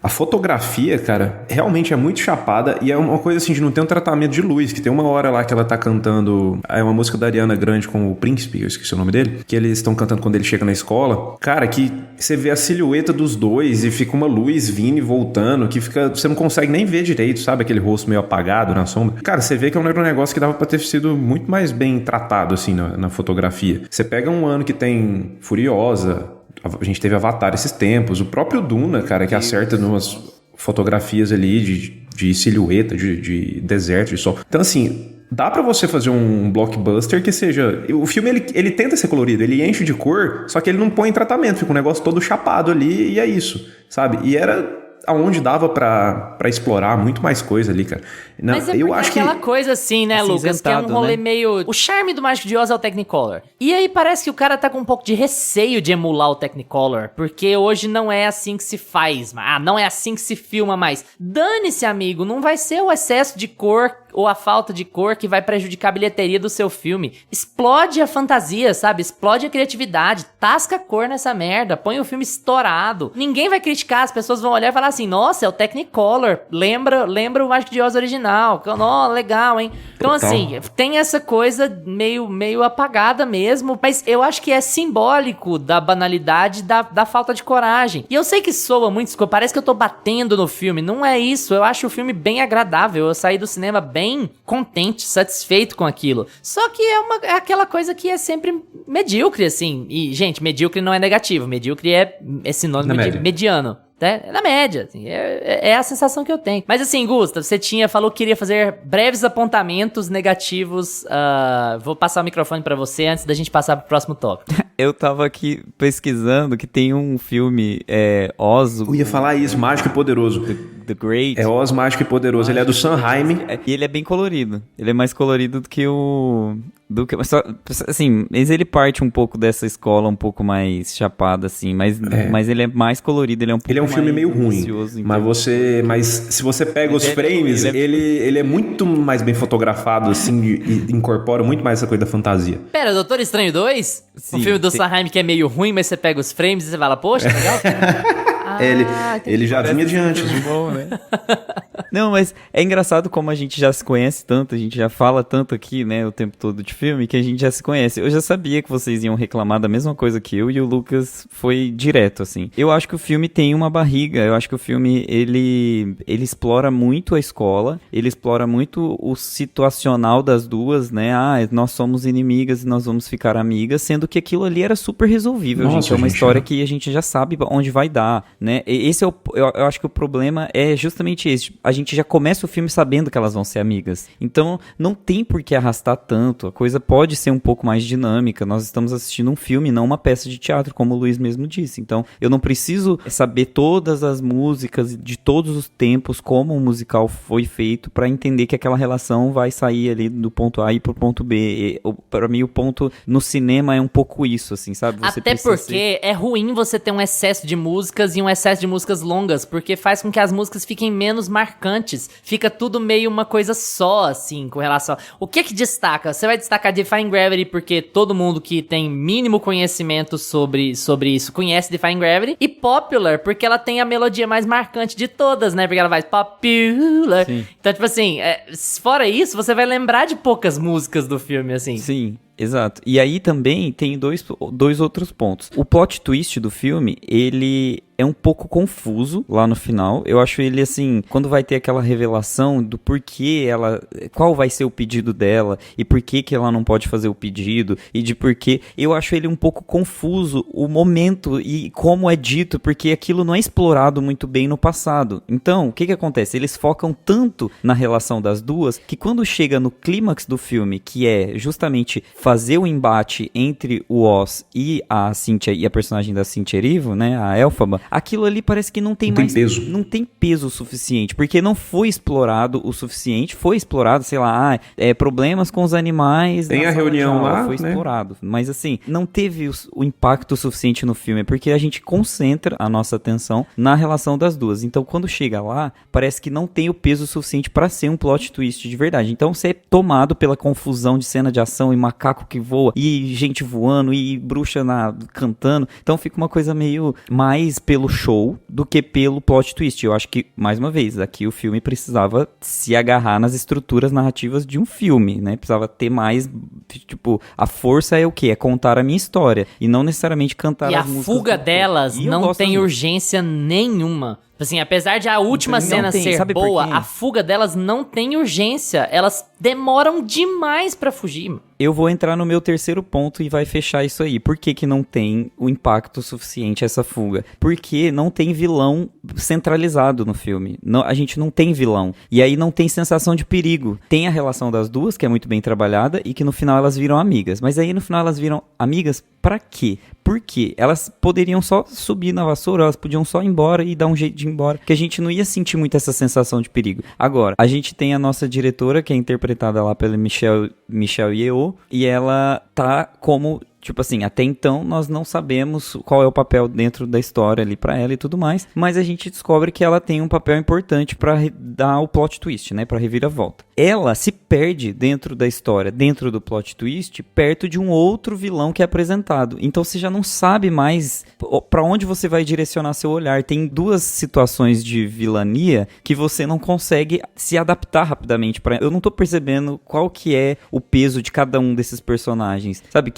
a fotografia, cara, realmente é muito chapada e é uma coisa assim de não ter um tratamento de luz, que tem uma hora lá que ela tá cantando, é uma música da Ariana Grande com o Príncipe, eu esqueci o nome dele, que eles estão cantando quando ele chega na escola. Cara, que você vê a silhueta dos dois e fica uma luz vindo e voltando, que fica, você não consegue nem ver direito, sabe? Aquele rosto meio apagado na sombra. Cara, você vê que é um negócio que dava pra ter sido muito mais bem tratado, assim, na fotografia. Você pega um ano que tem Furiosa, a gente teve Avatar esses tempos, o próprio Duna, cara, que acerta numas fotografias ali de silhueta, de deserto, de sol. Então, assim, dá pra você fazer um blockbuster que seja... O filme, ele tenta ser colorido, ele enche de cor, só que ele não põe em tratamento, fica um negócio todo chapado ali e é isso, sabe? E era aonde dava pra explorar muito mais coisa ali, cara. Não, Mas é eu porque acho aquela coisa assim, né, Lucas? Que é um rolê meio... O charme do Mágico de Oz é o Technicolor. E aí parece que o cara tá com um pouco de receio de emular o Technicolor, porque hoje não é assim que se faz. Não é assim que se filma mais. Dane-se, amigo, não vai ser o excesso de cor ou a falta de cor que vai prejudicar a bilheteria do seu filme. Explode a fantasia, sabe? Explode a criatividade. Tasca a cor nessa merda. Põe o filme estourado. Ninguém vai criticar. As pessoas vão olhar e falar assim, nossa, é o Technicolor. Lembra o Mágico de Oz original. Oh, legal, hein? Então, Total. assim, tem essa coisa meio apagada mesmo, mas eu acho que é simbólico da banalidade, da falta de coragem. E eu sei que soa muito, parece que eu tô batendo no filme. Não é isso. Eu acho o filme bem agradável. Eu saí do cinema bem contente, satisfeito com aquilo. Só que é aquela coisa que é sempre medíocre, assim. E, gente, medíocre não é negativo. Medíocre é sinônimo de mediano. É na média, assim, é a sensação que eu tenho. Mas assim, Gusta, você falou que queria fazer breves apontamentos negativos. Vou passar o microfone pra você antes da gente passar pro próximo tópico. Eu tava aqui pesquisando que tem um filme, Oz... Eu ia falar isso, Mágico e Poderoso. The Great. É Oz, Mágico e Poderoso. Ele é do Sanheim. E ele é bem colorido. Ele é mais colorido do que o do que... Assim, mas ele parte um pouco dessa escola um pouco mais chapada, assim, mas ele é mais colorido, ele é um pouco Ele é um filme meio ruim, mas se você pega os frames, ele é muito mais bem fotografado, assim, e incorpora muito mais essa coisa da fantasia. Pera, Doutor Estranho 2? Sim, Um filme do Sanheim que é meio ruim, mas você pega os frames e você fala, poxa, legal. Ele já vinha de antes. Bom, né? Não, mas é engraçado como a gente já se conhece tanto, a gente já fala tanto aqui, né, o tempo todo de filme, que a gente já se conhece. Eu já sabia que vocês iam reclamar da mesma coisa que eu, e o Lucas foi direto, assim. Eu acho que o filme tem uma barriga, eu acho que o filme, ele explora muito a escola, ele explora muito o situacional das duas, né, nós somos inimigas e nós vamos ficar amigas, sendo que aquilo ali era super resolvível, gente. É uma história que a gente já sabe onde vai dar, né. Esse é eu acho que o problema é justamente esse. A gente já começa o filme sabendo que elas vão ser amigas. Então, não tem por que arrastar tanto. A coisa pode ser um pouco mais dinâmica. Nós estamos assistindo um filme, não uma peça de teatro, como o Luiz mesmo disse. Então, eu não preciso saber todas as músicas de todos os tempos, como um musical foi feito, para entender que aquela relação vai sair ali do ponto A e pro ponto B. Para mim, o ponto no cinema é um pouco isso, assim, sabe? Você até porque é ruim você ter um excesso de músicas e um excesso de músicas longas, porque faz com que as músicas fiquem menos marcantes. Fica tudo meio uma coisa só, assim, com relação... O que destaca? Você vai destacar Defying Gravity porque todo mundo que tem mínimo conhecimento sobre isso conhece Defying Gravity. E Popular porque ela tem a melodia mais marcante de todas, né? Porque ela vai Popular. Sim. Então, tipo assim, fora isso, você vai lembrar de poucas músicas do filme, assim. Sim. Exato. E aí também tem dois outros pontos. O plot twist do filme, ele é um pouco confuso lá no final. Eu acho ele assim, quando vai ter aquela revelação do porquê qual vai ser o pedido dela e por que ela não pode fazer o pedido e de porquê, eu acho ele um pouco confuso o momento e como é dito, porque aquilo não é explorado muito bem no passado. Então, o que acontece? Eles focam tanto na relação das duas que quando chega no clímax do filme, que é justamente fazer o embate entre o Oz e a Cynthia e a personagem da Cynthia Erivo, né, a Elphaba, aquilo ali parece que não tem peso. Não tem peso suficiente, porque não foi explorado o suficiente. Foi explorado, sei lá, problemas com os animais. Tem a reunião lá, foi explorado. Mas assim, não teve o impacto suficiente no filme, porque a gente concentra a nossa atenção na relação das duas. Então, quando chega lá, parece que não tem o peso suficiente pra ser um plot twist de verdade. Então, você é tomado pela confusão de cena de ação e macaco que voa, e gente voando, e bruxa cantando. Então, fica uma coisa meio mais pelo show do que pelo plot twist. Eu acho que, mais uma vez, aqui o filme precisava se agarrar nas estruturas narrativas de um filme, né? Precisava ter mais, tipo, a força é o quê? É contar a minha história, e não necessariamente cantar as músicas. E a fuga delas não tem urgência nenhuma. Assim, apesar de a última cena ser boa, a fuga delas não tem urgência. Elas demoram demais pra fugir. Eu vou entrar no meu terceiro ponto e vai fechar isso aí. Por que não tem o impacto suficiente essa fuga? Porque não tem vilão centralizado no filme. Não, a gente não tem vilão. E aí não tem sensação de perigo. Tem a relação das duas, que é muito bem trabalhada, e que no final elas viram amigas. Mas aí no final elas viram amigas pra quê? Por quê? Elas poderiam só subir na vassoura, elas podiam só ir embora e dar um jeito de ir embora, porque a gente não ia sentir muito essa sensação de perigo. Agora, a gente tem a nossa diretora, que é interpretada lá pela Michelle Yeoh, e ela tá como... Tipo assim, até então nós não sabemos qual é o papel dentro da história ali pra ela e tudo mais, mas a gente descobre que ela tem um papel importante pra dar o plot twist, né, pra reviravolta. Ela se perde dentro da história, dentro do plot twist, perto de um outro vilão que é apresentado. Então você já não sabe mais pra onde você vai direcionar seu olhar. Tem duas situações de vilania que você não consegue se adaptar rapidamente pra... Eu não tô percebendo qual que é o peso de cada um desses personagens, sabe?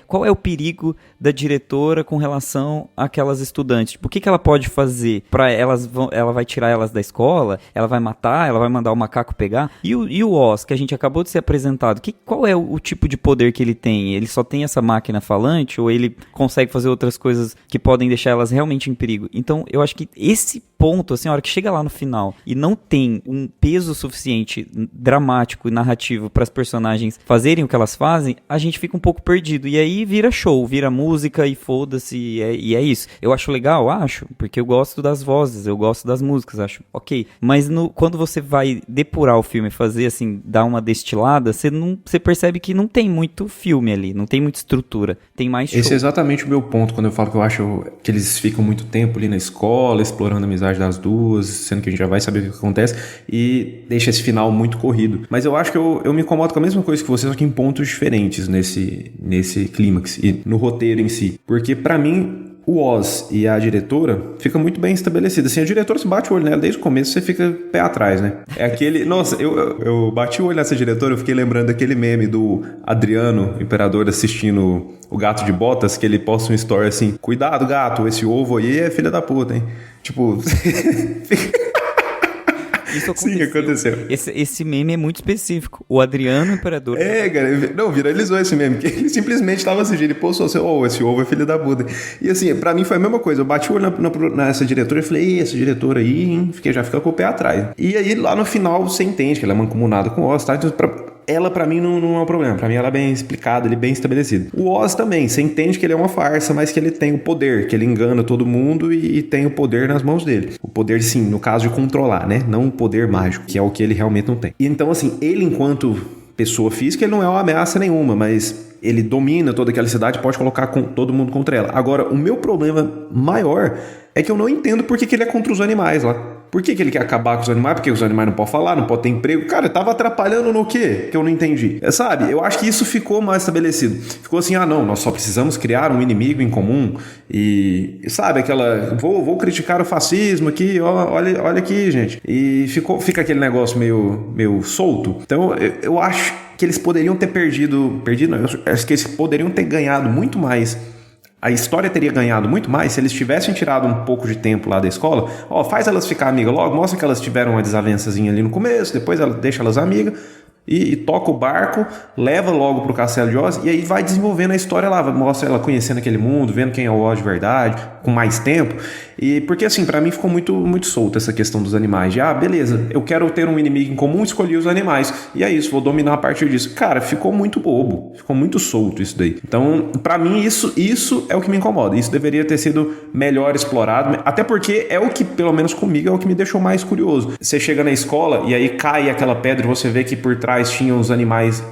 Qual é o perigo da diretora com relação àquelas estudantes? Tipo, o que ela pode fazer para elas? Ela vai tirar elas da escola? Ela vai matar? Ela vai mandar o macaco pegar? E o Oz, que a gente acabou de ser apresentado, qual é o tipo de poder que ele tem? Ele só tem essa máquina falante ou ele consegue fazer outras coisas que podem deixar elas realmente em perigo? Então, eu acho que esse ponto, assim, a hora que chega lá no final e não tem um peso suficiente dramático e narrativo para as personagens fazerem o que elas fazem, a gente fica um pouco perdido. E aí vira show, vira música e foda-se, e é isso. Eu acho legal, acho, porque eu gosto das vozes, eu gosto das músicas, acho ok. Mas quando você vai depurar o filme, fazer assim, dar uma destilada, você percebe que não tem muito filme ali, não tem muita estrutura, tem mais show. Esse é exatamente o meu ponto quando eu falo que eu acho que eles ficam muito tempo ali na escola, explorando a amizade das duas, sendo que a gente já vai saber o que acontece, e deixa esse final muito corrido. Mas eu acho que eu me incomodo com a mesma coisa que você, só que em pontos diferentes nesse clímax e no roteiro em si. Porque pra mim, o Oz e a diretora fica muito bem estabelecida. Assim, a diretora, se bate o olho nela desde o começo, você fica pé atrás, né? É aquele... Nossa, eu bati o olho nessa diretora, eu fiquei lembrando daquele meme do Adriano, o imperador, assistindo o Gato de Botas, que ele posta um story assim: cuidado, gato, esse ovo aí é filha da puta, hein? Tipo... Isso aconteceu. Sim, aconteceu. Esse meme é muito específico. O Adriano, imperador... Cara, não, viralizou esse meme, que ele simplesmente estava assistindo, ele postou assim: esse ovo é filho da puta. E assim, pra mim foi a mesma coisa, eu bati o olho nessa diretora e falei: essa diretora aí, hein? Já fica com o pé atrás. E aí, lá no final, você entende que ela é mancomunada com o Oz, tá? Então, ela, pra mim, não é um problema. Pra mim, ela é bem explicada, ele é bem estabelecido. O Oz também, você entende que ele é uma farsa, mas que ele tem o poder, que ele engana todo mundo e tem o poder nas mãos dele. O poder, sim, no caso de controlar, né? Não o poder mágico, que é o que ele realmente não tem. E então, assim, ele, enquanto pessoa física, ele não é uma ameaça nenhuma, mas ele domina toda aquela cidade, pode colocar todo mundo contra ela. Agora, o meu problema maior é que eu não entendo por que ele é contra os animais lá. Por que ele quer acabar com os animais? Porque os animais não podem falar, não podem ter emprego. Cara, tava atrapalhando no quê? Que eu não entendi. Sabe, eu acho que isso ficou mais estabelecido. Ficou assim: não, nós só precisamos criar um inimigo em comum. E, sabe, aquela... Vou criticar o fascismo aqui, olha aqui, gente. E fica aquele negócio meio solto. Então, eu acho que eles poderiam ter perdido não, eu acho que eles poderiam ter ganhado muito mais. A história teria ganhado muito mais se eles tivessem tirado um pouco de tempo lá da escola. Faz elas ficar amigas logo, mostra que elas tiveram uma desavençazinha ali no começo, depois deixa elas amigas e toca o barco, leva logo pro Castelo de Oz e aí vai desenvolvendo a história lá, mostra ela conhecendo aquele mundo, vendo quem é o Oz de verdade, com mais tempo. E porque assim, pra mim ficou muito, muito solta essa questão dos animais. De, beleza, eu quero ter um inimigo em comum, escolhi os animais. E é isso, vou dominar a partir disso. Cara, ficou muito bobo, ficou muito solto isso daí. Então, pra mim, isso é o que me incomoda. Isso deveria ter sido melhor explorado, até porque é o que, pelo menos comigo, é o que me deixou mais curioso. Você chega na escola e aí cai aquela pedra e você vê que por trás tinham os animais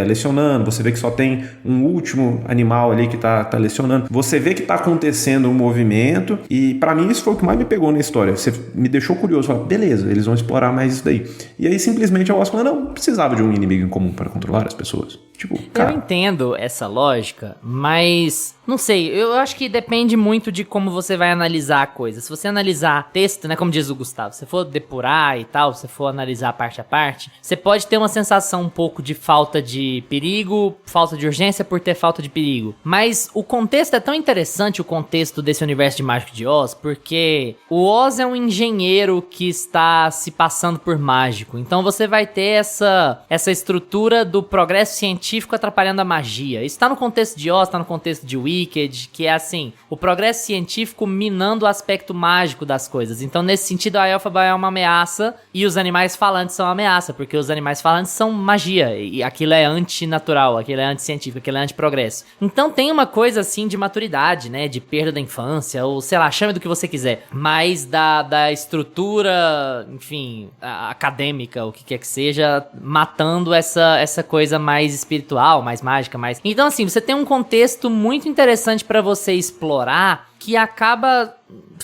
lecionando, você vê que só tem um último animal ali que tá lecionando, você vê que tá acontecendo um movimento, e pra mim isso foi o que mais me pegou na história. Você me deixou curioso, falei: beleza, eles vão explorar mais isso daí. E aí simplesmente eu acho que não precisava de um inimigo em comum para controlar as pessoas. Tipo, cara... Eu entendo essa lógica, mas não sei, eu acho que depende muito de como você vai analisar a coisa. Se você analisar texto, né, como diz o Gustavo, se for depurar e tal, se for analisar parte a parte, você pode ter uma sensação um pouco de falta de perigo, falta de urgência por ter falta de perigo. Mas o contexto é tão interessante, o contexto desse universo de Mágico de Oz, porque o Oz é um engenheiro que está se passando por mágico. Então você vai ter essa estrutura do progresso científico atrapalhando a magia. Isso tá no contexto de Oz, tá no contexto de Wicked, que é assim, o progresso científico minando o aspecto mágico das coisas. Então, nesse sentido, a Elphaba é uma ameaça e os animais falantes são uma ameaça, porque os animais falantes são magia, e aquilo é antinatural, aquilo é anticientífico, aquilo é antiprogresso. Então, tem uma coisa, assim, de maturidade, né, de perda da infância, ou sei lá, chame do que você quiser, mas da estrutura, enfim, acadêmica, o que quer que seja, matando essa coisa mais espiritual, mais mágica, mais... Então, assim, você tem um contexto muito interessante pra você explorar, que acaba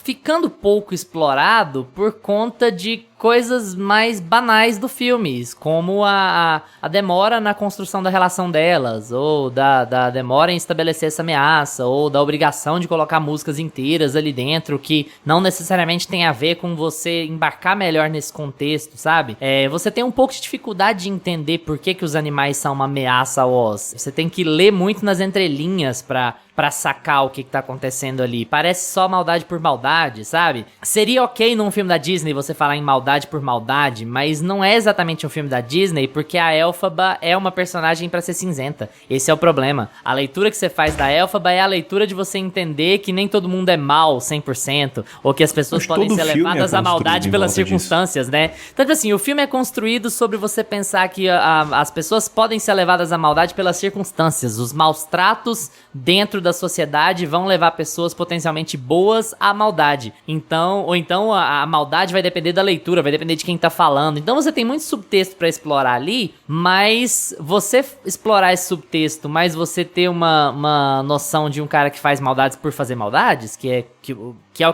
ficando pouco explorado por conta de coisas mais banais do filme, como a demora na construção da relação delas, ou da demora em estabelecer essa ameaça, ou da obrigação de colocar músicas inteiras ali dentro, que não necessariamente tem a ver com você embarcar melhor nesse contexto, sabe? Você tem um pouco de dificuldade de entender por que os animais são uma ameaça ao Oz. Você tem que ler muito nas entrelinhas pra sacar o que tá acontecendo ali. filme parece só maldade por maldade, sabe? Seria ok num filme da Disney você falar em maldade por maldade, mas não é exatamente um filme da Disney, porque a Elphaba é uma personagem pra ser cinzenta. Esse é o problema. A leitura que você faz da Elphaba é a leitura de você entender que nem todo mundo é mal 100%, ou que as pessoas podem ser levadas à maldade pelas circunstâncias, né? Então, tipo assim, o filme é construído sobre você pensar que as pessoas podem ser levadas à maldade pelas circunstâncias. Os maus tratos dentro da sociedade vão levar pessoas potencialmente boas à maldade. Então, ou então a maldade vai depender da leitura, vai depender de quem tá falando. Então você tem muito subtexto pra explorar ali, mas você explorar esse subtexto, mas você ter uma noção de um cara que faz maldades por fazer maldades, que é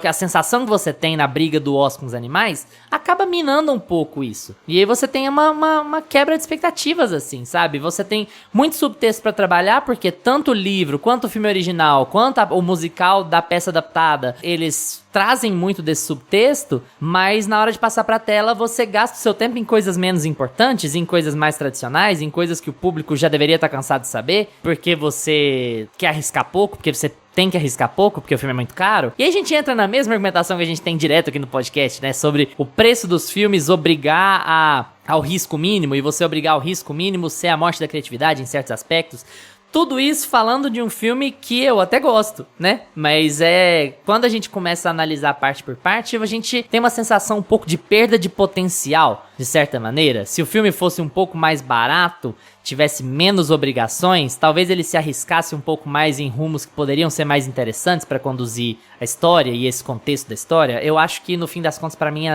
a sensação que você tem na briga do osso com os animais, acaba minando um pouco isso. E aí você tem uma quebra de expectativas, assim, sabe? Você tem muito subtexto pra trabalhar, porque tanto o livro, quanto o filme original, quanto o musical da peça adaptada, eles trazem muito desse subtexto, mas na hora de passar pra tela, você gasta o seu tempo em coisas menos importantes, em coisas mais tradicionais, em coisas que o público já deveria estar cansado de saber, porque você quer arriscar pouco, porque você tem que arriscar pouco, porque o filme é muito caro. E aí a gente entra na mesma argumentação que a gente tem direto aqui no podcast, né? Sobre o preço dos filmes obrigar ao risco mínimo, e você obrigar ao risco mínimo ser a morte da criatividade em certos aspectos. Tudo isso falando de um filme que eu até gosto, né? Mas quando a gente começa a analisar parte por parte, a gente tem uma sensação um pouco de perda de potencial, de certa maneira. Se o filme fosse um pouco mais barato, tivesse menos obrigações, talvez ele se arriscasse um pouco mais em rumos que poderiam ser mais interessantes para conduzir a história e esse contexto da história. Eu acho que no fim das contas, para mim,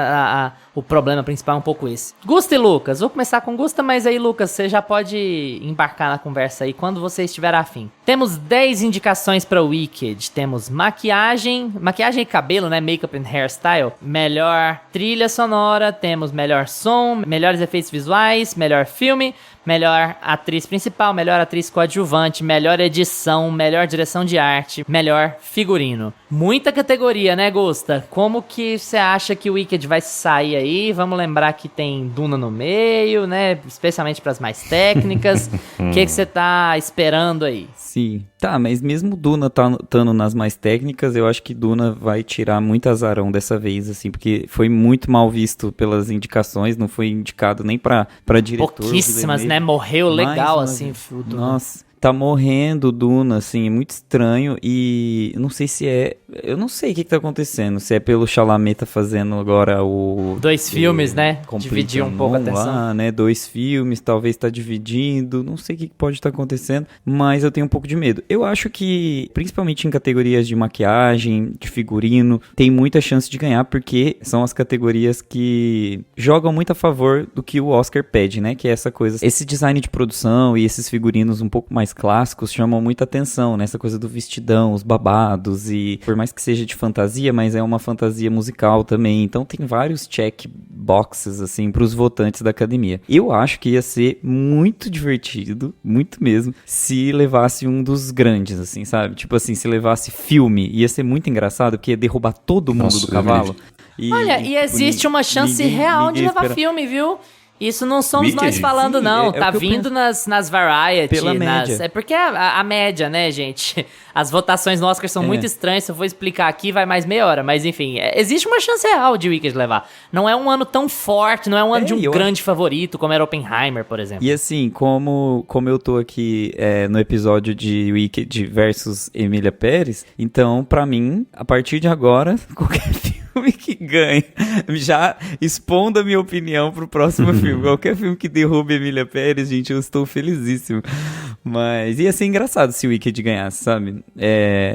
o problema principal é um pouco esse. Gusta e Lucas, vou começar com Gusta, mas aí, Lucas, você já pode embarcar na conversa aí quando você estiver afim. Temos 10 indicações para Wicked. Temos maquiagem e cabelo, né? Makeup and hairstyle. Melhor trilha sonora, temos melhor som, melhores efeitos visuais, melhor filme, melhor atriz principal, melhor atriz coadjuvante, melhor edição, melhor direção de arte, melhor figurino. Muita categoria, né, Gusta? Como que você acha que o Wicked vai sair aí? Vamos lembrar que tem Duna no meio, né? Especialmente para as mais técnicas. O que você tá esperando aí? Sim. Tá, mas mesmo Duna estando nas mais técnicas, eu acho que Duna vai tirar muito azarão dessa vez, assim, porque foi muito mal visto pelas indicações, não foi indicado nem pra diretor. Pouquíssimas, né? Morreu legal, assim, o Duna. Nossa, tá morrendo Duna, assim, é muito estranho e não sei se é... Eu não sei o que tá acontecendo, se é pelo Chalamet tá fazendo agora o... 2 filmes, né? Dividir um pouco a atenção. Lá, né? 2 filmes, talvez tá dividindo, não sei o que pode estar acontecendo, mas eu tenho um pouco de medo. Eu acho que, principalmente em categorias de maquiagem, de figurino, tem muita chance de ganhar, porque são as categorias que jogam muito a favor do que o Oscar pede, né? Que é essa coisa, esse design de produção e esses figurinos um pouco mais clássicos chamam muita atenção, né? Essa coisa do vestidão, os babados e por mais que seja de fantasia, mas é uma fantasia musical também, então tem vários check boxes, assim, pros votantes da academia. Eu acho que ia ser muito divertido, muito mesmo, se levasse um dos grandes, assim, sabe? Tipo assim, se levasse filme, ia ser muito engraçado, porque ia derrubar todo mundo do cavalo. Olha, e existe uma chance real de levar filme, viu? Isso não somos Wicked? Nós falando, sim, não. Tá vindo nas Variety. Pela média. É porque a média, né, gente? As votações no Oscar são muito estranhas. Se eu for explicar aqui, vai mais meia hora. Mas, enfim, existe uma chance real de Wicked levar. Não é um ano tão forte, não é um ano de um grande favorito, como era Oppenheimer, por exemplo. E assim, como eu tô aqui no episódio de Wicked versus Emília Pérez, então, pra mim, a partir de agora, qualquer filme que ganhe, já expondo a minha opinião pro próximo filme. Qualquer filme que derrube Emília Pérez, gente, eu estou felizíssimo. Mas ia ser engraçado se o Wicked ganhasse, sabe?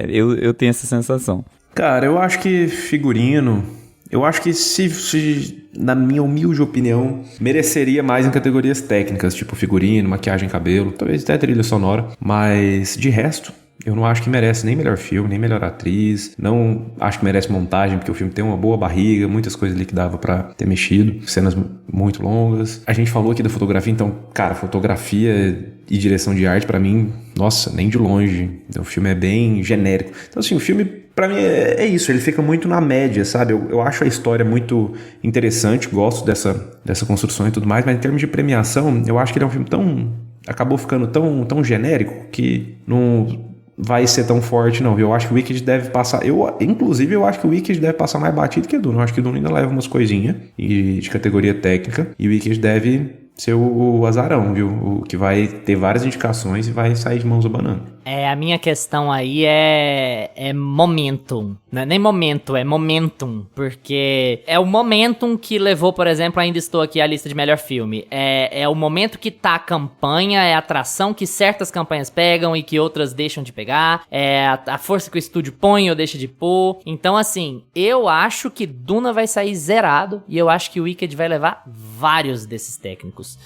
Eu tenho essa sensação. Cara, eu acho que figurino... Eu acho que se, na minha humilde opinião, mereceria mais em categorias técnicas, tipo figurino, maquiagem, cabelo, talvez até trilha sonora. Mas, de resto... Eu não acho que merece nem melhor filme, nem melhor atriz. Não acho que merece montagem, porque o filme tem uma boa barriga, muitas coisas ali que dava pra ter mexido, cenas muito longas. A gente falou aqui da fotografia, então, cara, fotografia e direção de arte, pra mim, nossa, nem de longe. Então, o filme é bem genérico. Então, assim, o filme, pra mim, é isso. Ele fica muito na média, sabe? Eu acho a história muito interessante, gosto dessa construção e tudo mais, mas em termos de premiação, eu acho que ele é um filme acabou ficando tão genérico que não... vai ser tão forte, não, viu? Eu acho que o Wicked deve passar... Inclusive, eu acho que o Wicked deve passar mais batido que o Duna. Eu acho que o Duna ainda leva umas coisinhas de categoria técnica. E o Wicked deve ser o azarão, viu? O que vai ter várias indicações e vai sair de mãos abanando. A minha questão aí é momentum. Não é nem momento, é momentum. Porque é o momentum que levou, por exemplo, Ainda Estou Aqui, a lista de melhor filme. É o momento que tá a campanha, é a atração que certas campanhas pegam e que outras deixam de pegar. É a força que o estúdio põe ou deixa de pôr. Então, assim, eu acho que Duna vai sair zerado e eu acho que o Wicked vai levar vários desses técnicos.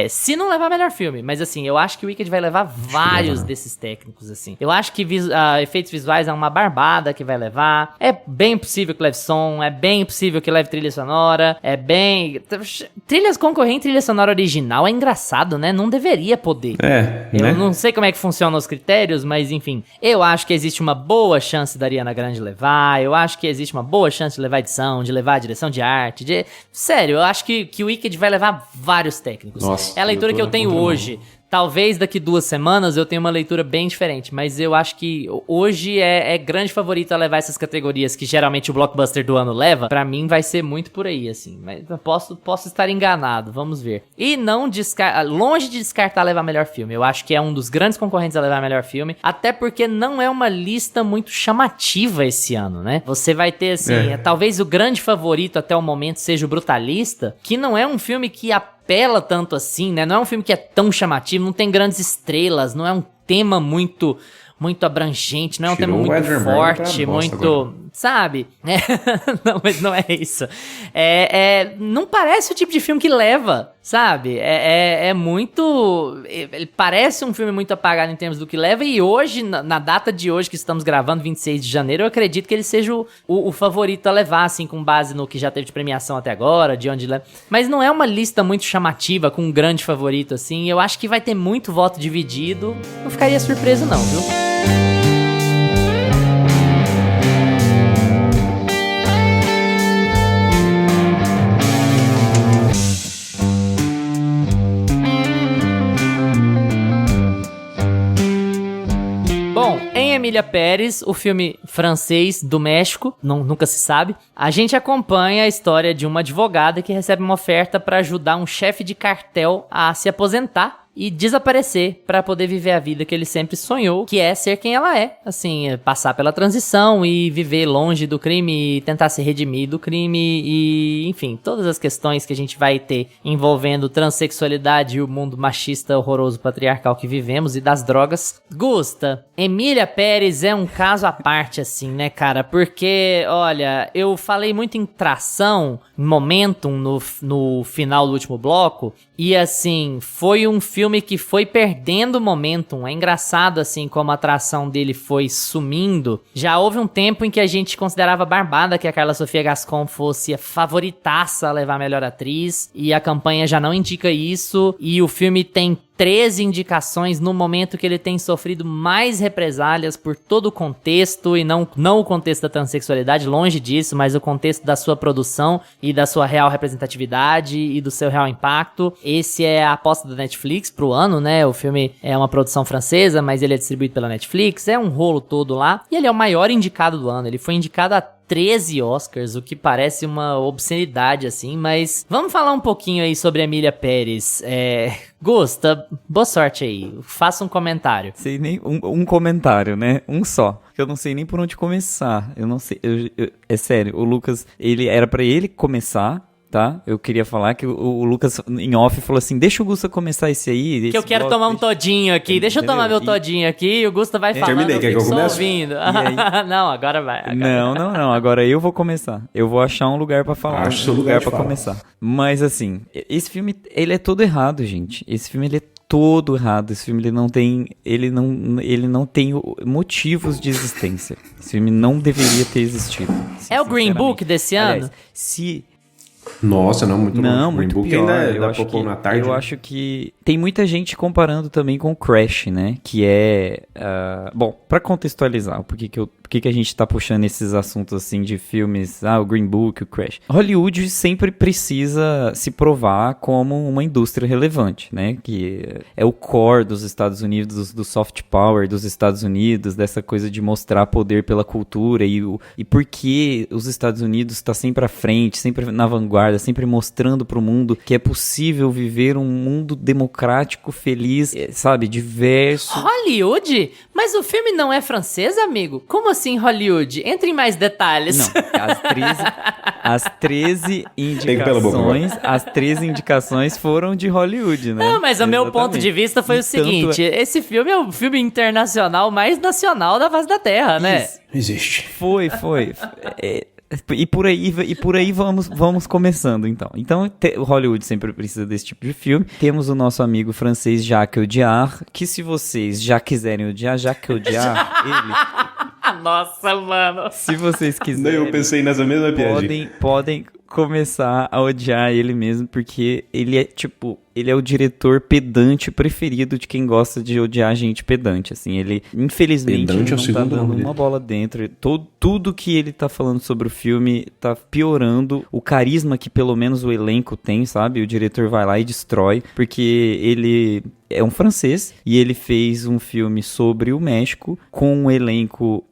Se não levar melhor filme, mas assim, eu acho que o Wicked vai levar vários desses técnicos, assim. Eu acho que efeitos visuais é uma barbada que vai levar. É bem possível que leve som, é bem possível que leve trilha sonora, é bem... Trilhas concorrentes, trilha sonora original é engraçado, né? Não deveria poder. Eu não sei como é que funcionam os critérios, mas enfim. Eu acho que existe uma boa chance da Ariana Grande levar, eu acho que existe uma boa chance de levar edição, de levar direção de arte, Sério, eu acho que o Wicked vai levar vários técnicos. Nossa, é a leitura que eu tenho hoje. Talvez daqui 2 semanas eu tenha uma leitura bem diferente, mas eu acho que hoje é grande favorito a levar essas categorias que geralmente o blockbuster do ano leva. Pra mim vai ser muito por aí, assim. Mas eu posso estar enganado, vamos ver. E não longe de descartar levar melhor filme. Eu acho que é um dos grandes concorrentes a levar melhor filme, até porque não é uma lista muito chamativa esse ano, né? Você vai ter, assim, talvez o grande favorito até o momento seja o Brutalista, que não é um filme que apela tanto assim, né? Não é um filme que é tão chamativo, não tem grandes estrelas, não é um tema muito abrangente, não é um tema muito forte, muito... Agora. Sabe? Não, mas não é isso. Não parece o tipo de filme que leva, sabe? É muito... Ele parece um filme muito apagado em termos do que leva, e hoje, na data de hoje que estamos gravando, 26 de janeiro, eu acredito que ele seja o favorito a levar, assim, com base no que já teve de premiação até agora, de onde leva. Mas não é uma lista muito chamativa, com um grande favorito, assim. Eu acho que vai ter muito voto dividido. Não ficaria surpreso, não, viu? Bom, em Emília Pérez, o filme francês do México, nunca se sabe, a gente acompanha a história de uma advogada que recebe uma oferta para ajudar um chefe de cartel a se aposentar e desaparecer para poder viver a vida que ele sempre sonhou, que é ser quem ela é, assim, passar pela transição e viver longe do crime e tentar se redimir do crime e, enfim, todas as questões que a gente vai ter envolvendo transexualidade e o mundo machista, horroroso, patriarcal que vivemos e das drogas. Gusta, Emília Pérez é um caso à parte, assim, né, cara, porque, olha, eu falei muito em tração, momentum no final do último bloco, e assim, foi um filme que foi perdendo momentum. É engraçado assim como a atração dele foi sumindo. Já houve um tempo em que a gente considerava barbada que a Carla Sofia Gascon fosse a favoritaça a levar a melhor atriz, e a campanha já não indica isso, e o filme tem 13 indicações no momento que ele tem sofrido mais represálias por todo o contexto, e não o contexto da transexualidade, longe disso, mas o contexto da sua produção e da sua real representatividade e do seu real impacto. Esse é a aposta da Netflix pro ano, né? O filme é uma produção francesa, mas ele é distribuído pela Netflix, é um rolo todo lá, e ele é o maior indicado do ano. Ele foi indicado a 13 Oscars, o que parece uma obscenidade, assim, mas vamos falar um pouquinho aí sobre a Emília Pérez. Gusta, boa sorte aí, faça um comentário. Sei nem um comentário, né? Um só. Eu não sei nem por onde começar. Eu não sei. É sério, o Lucas, era pra ele começar. Tá? Eu queria falar que o Lucas em off falou assim, deixa o Gusta começar esse aí. Que eu quero tomar um todinho aqui, deixa eu tomar meu todinho aqui e o Gusta vai falando, terminei, quer que eu comece? Ouvindo. Não, agora vai. Não, agora eu vou começar. Eu vou achar um lugar pra falar, um lugar pra começar. Mas assim, esse filme, ele é todo errado, gente. Esse filme, ele é todo errado. Esse filme, ele não tem motivos de existência. Esse filme não deveria ter existido. É o Green Book desse ano? Aliás, Nossa, não, muito não, bom. muito Book pior. Eu acho que tem muita gente comparando também com Crash, né? Que é... bom, pra contextualizar, por que eu por que a gente tá puxando esses assuntos assim de filmes, o Green Book, o Crash. Hollywood sempre precisa se provar como uma indústria relevante, né? Que é o core dos Estados Unidos, do soft power dos Estados Unidos, dessa coisa de mostrar poder pela cultura e por que os Estados Unidos está sempre à frente, sempre na vanguarda, sempre mostrando pro mundo que é possível viver um mundo democrático, feliz, sabe, diverso. Hollywood? Mas o filme não é francês, amigo? Como assim Hollywood? Entre em mais detalhes. Não, as 13 indicações, as 13 indicações foram de Hollywood, né? Não, mas o meu ponto de vista foi o seguinte, esse filme é o filme internacional mais nacional da face da Terra, né? Isso. Existe. Foi. E por aí vamos começando, então. Então, o Hollywood sempre precisa desse tipo de filme. Temos o nosso amigo francês Jacques Audiard, que se vocês já quiserem odiar, Jacques Audiard, ele... Nossa, mano. Se vocês quiserem... Eu pensei nessa mesma piadinha. Podem começar a odiar ele mesmo, porque ele é o diretor pedante preferido de quem gosta de odiar gente pedante, assim, ele, infelizmente, pedante ele não tá dando uma bola dentro, tudo que ele tá falando sobre o filme tá piorando o carisma que pelo menos o elenco tem, sabe, o diretor vai lá e destrói, porque ele é um francês, e ele fez um filme sobre o México, com um elenco...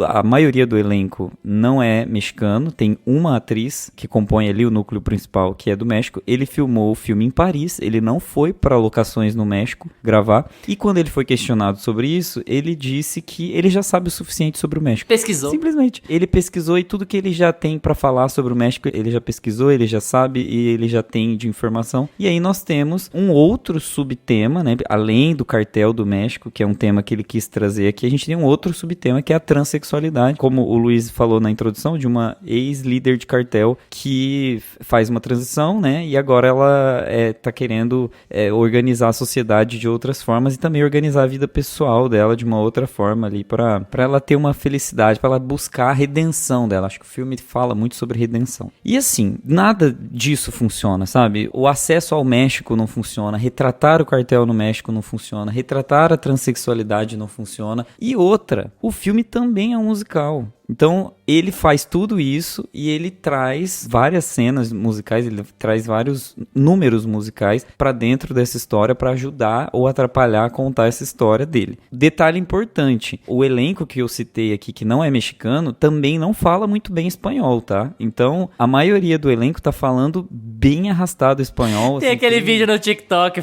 A maioria do elenco não é mexicano, tem uma atriz que compõe ali o núcleo principal, que é do México. Ele filmou o filme em Paris, ele não foi para locações no México gravar, e quando ele foi questionado sobre isso, ele disse que ele já sabe o suficiente sobre o México. Pesquisou. Simplesmente. Ele pesquisou e tudo que ele já tem para falar sobre o México, ele já pesquisou, ele já sabe e ele já tem de informação. E aí nós temos um outro subtema, né, além do cartel do México, que é um tema que ele quis trazer aqui, a gente tem um outro subtema que é a transexualidade, como o Luiz falou na introdução, de uma ex-líder de cartel que faz uma transição, né, e agora ela tá querendo organizar a sociedade de outras formas e também organizar a vida pessoal dela de uma outra forma ali, pra ela ter uma felicidade, pra ela buscar a redenção dela. Acho que o filme fala muito sobre redenção. E assim, nada disso funciona, sabe? O acesso ao México não funciona, retratar o cartel no México não funciona, retratar a transexualidade não funciona, e outra, o filme também é um musical. Então, ele faz tudo isso e ele traz várias cenas musicais, ele traz vários números musicais pra dentro dessa história pra ajudar ou atrapalhar a contar essa história dele. Detalhe importante, o elenco que eu citei aqui, que não é mexicano, também não fala muito bem espanhol, tá? Então, a maioria do elenco tá falando bem arrastado espanhol. Tem assim, aquele vídeo no TikTok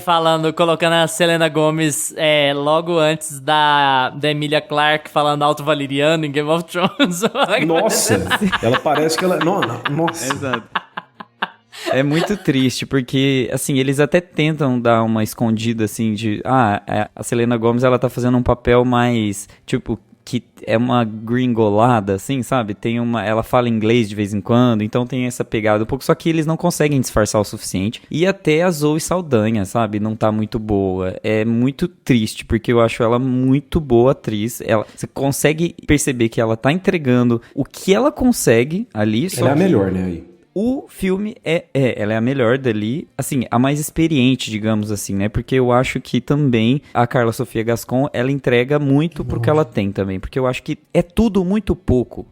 colocando a Selena Gomez logo antes da Emilia Clarke falando alto valeriano em Game of Thrones. Nossa, ela parece que ela... Nossa. Exato. É muito triste, porque, assim, eles até tentam dar uma escondida, assim, de... a Selena Gomez, ela tá fazendo um papel mais, tipo... que é uma gringolada, assim, sabe? Ela fala inglês de vez em quando, então tem essa pegada um pouco, só que eles não conseguem disfarçar o suficiente. E até a Zoe Saldanha, sabe? Não tá muito boa. É muito triste, porque eu acho ela muito boa atriz. Você consegue perceber que ela tá entregando o que ela consegue ali. Ela é a melhor, né? Aí. O filme ela é a melhor dali, assim, a mais experiente, digamos assim, né? Porque eu acho que também a Carla Sofia Gascon, ela entrega muito pro que ela tem também. Porque eu acho que é tudo muito pouco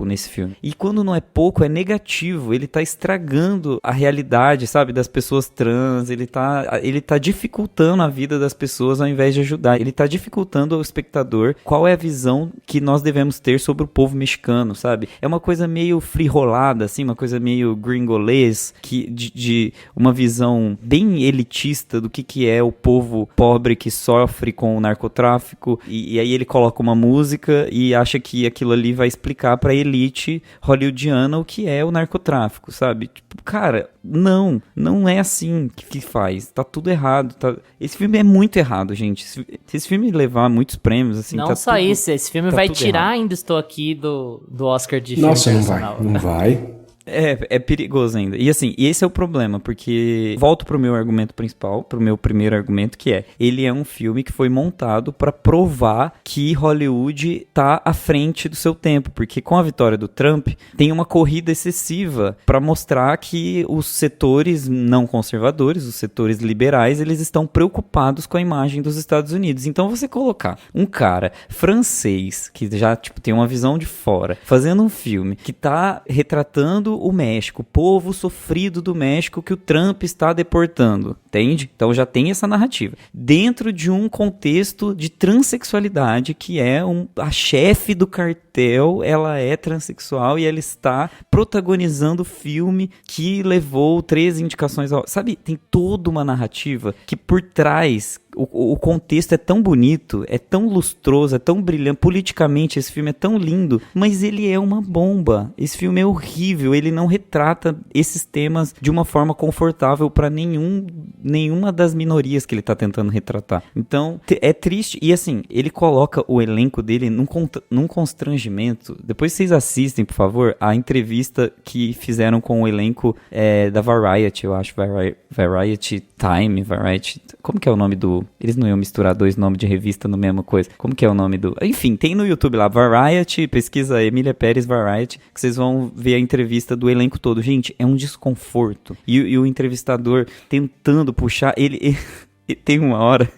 nesse filme. E quando não é pouco, é negativo. Ele tá estragando a realidade, sabe? Das pessoas trans, ele tá dificultando a vida das pessoas ao invés de ajudar. Ele tá dificultando ao espectador qual é a visão que nós devemos ter sobre o povo mexicano, sabe? É uma coisa meio frirolada, assim, uma coisa meio gringolês, de uma visão bem elitista do que é o povo pobre que sofre com o narcotráfico, e aí ele coloca uma música e acha que aquilo ali vai explicar pra elite hollywoodiana o que é o narcotráfico, sabe? Tipo, cara, não é assim que faz, tá tudo errado, esse filme é muito errado, gente. Se esse filme levar muitos prêmios, assim, não tá só tudo, isso, esse filme tá vai tudo tirar errado. Ainda Estou Aqui do Oscar de filme Nossa, internacional. não vai. É perigoso ainda. E assim, esse é o problema, porque volto pro meu argumento principal, pro meu primeiro argumento, que é, ele é um filme que foi montado pra provar que Hollywood tá à frente do seu tempo, porque com a vitória do Trump, tem uma corrida excessiva pra mostrar que os setores não conservadores, os setores liberais, eles estão preocupados com a imagem dos Estados Unidos. Então você colocar um cara francês, que já tem uma visão de fora, fazendo um filme que tá retratando o México, o povo sofrido do México que o Trump está deportando, entende? Então já tem essa narrativa. Dentro de um contexto de transexualidade, que é a chefe do cartel, ela é transexual e ela está protagonizando o filme que levou 13 indicações ao... Sabe, tem toda uma narrativa que por trás... O contexto é tão bonito, é tão lustroso, é tão brilhante. Politicamente, esse filme é tão lindo, mas ele é uma bomba. Esse filme é horrível, ele não retrata esses temas de uma forma confortável para nenhuma das minorias que ele tá tentando retratar. Então, é triste. E assim, ele coloca o elenco dele num constrangimento. Depois vocês assistem, por favor, a entrevista que fizeram com o elenco da Variety, eu acho. Variety Time, Variety... Como que é o nome do... Eles não iam misturar dois nomes de revista na mesma coisa. Como que é o nome do... Enfim, tem no YouTube lá, Variety, pesquisa Emília Pérez Variety, que vocês vão ver a entrevista do elenco todo. Gente, é um desconforto. E o entrevistador tentando puxar... Ele tem uma hora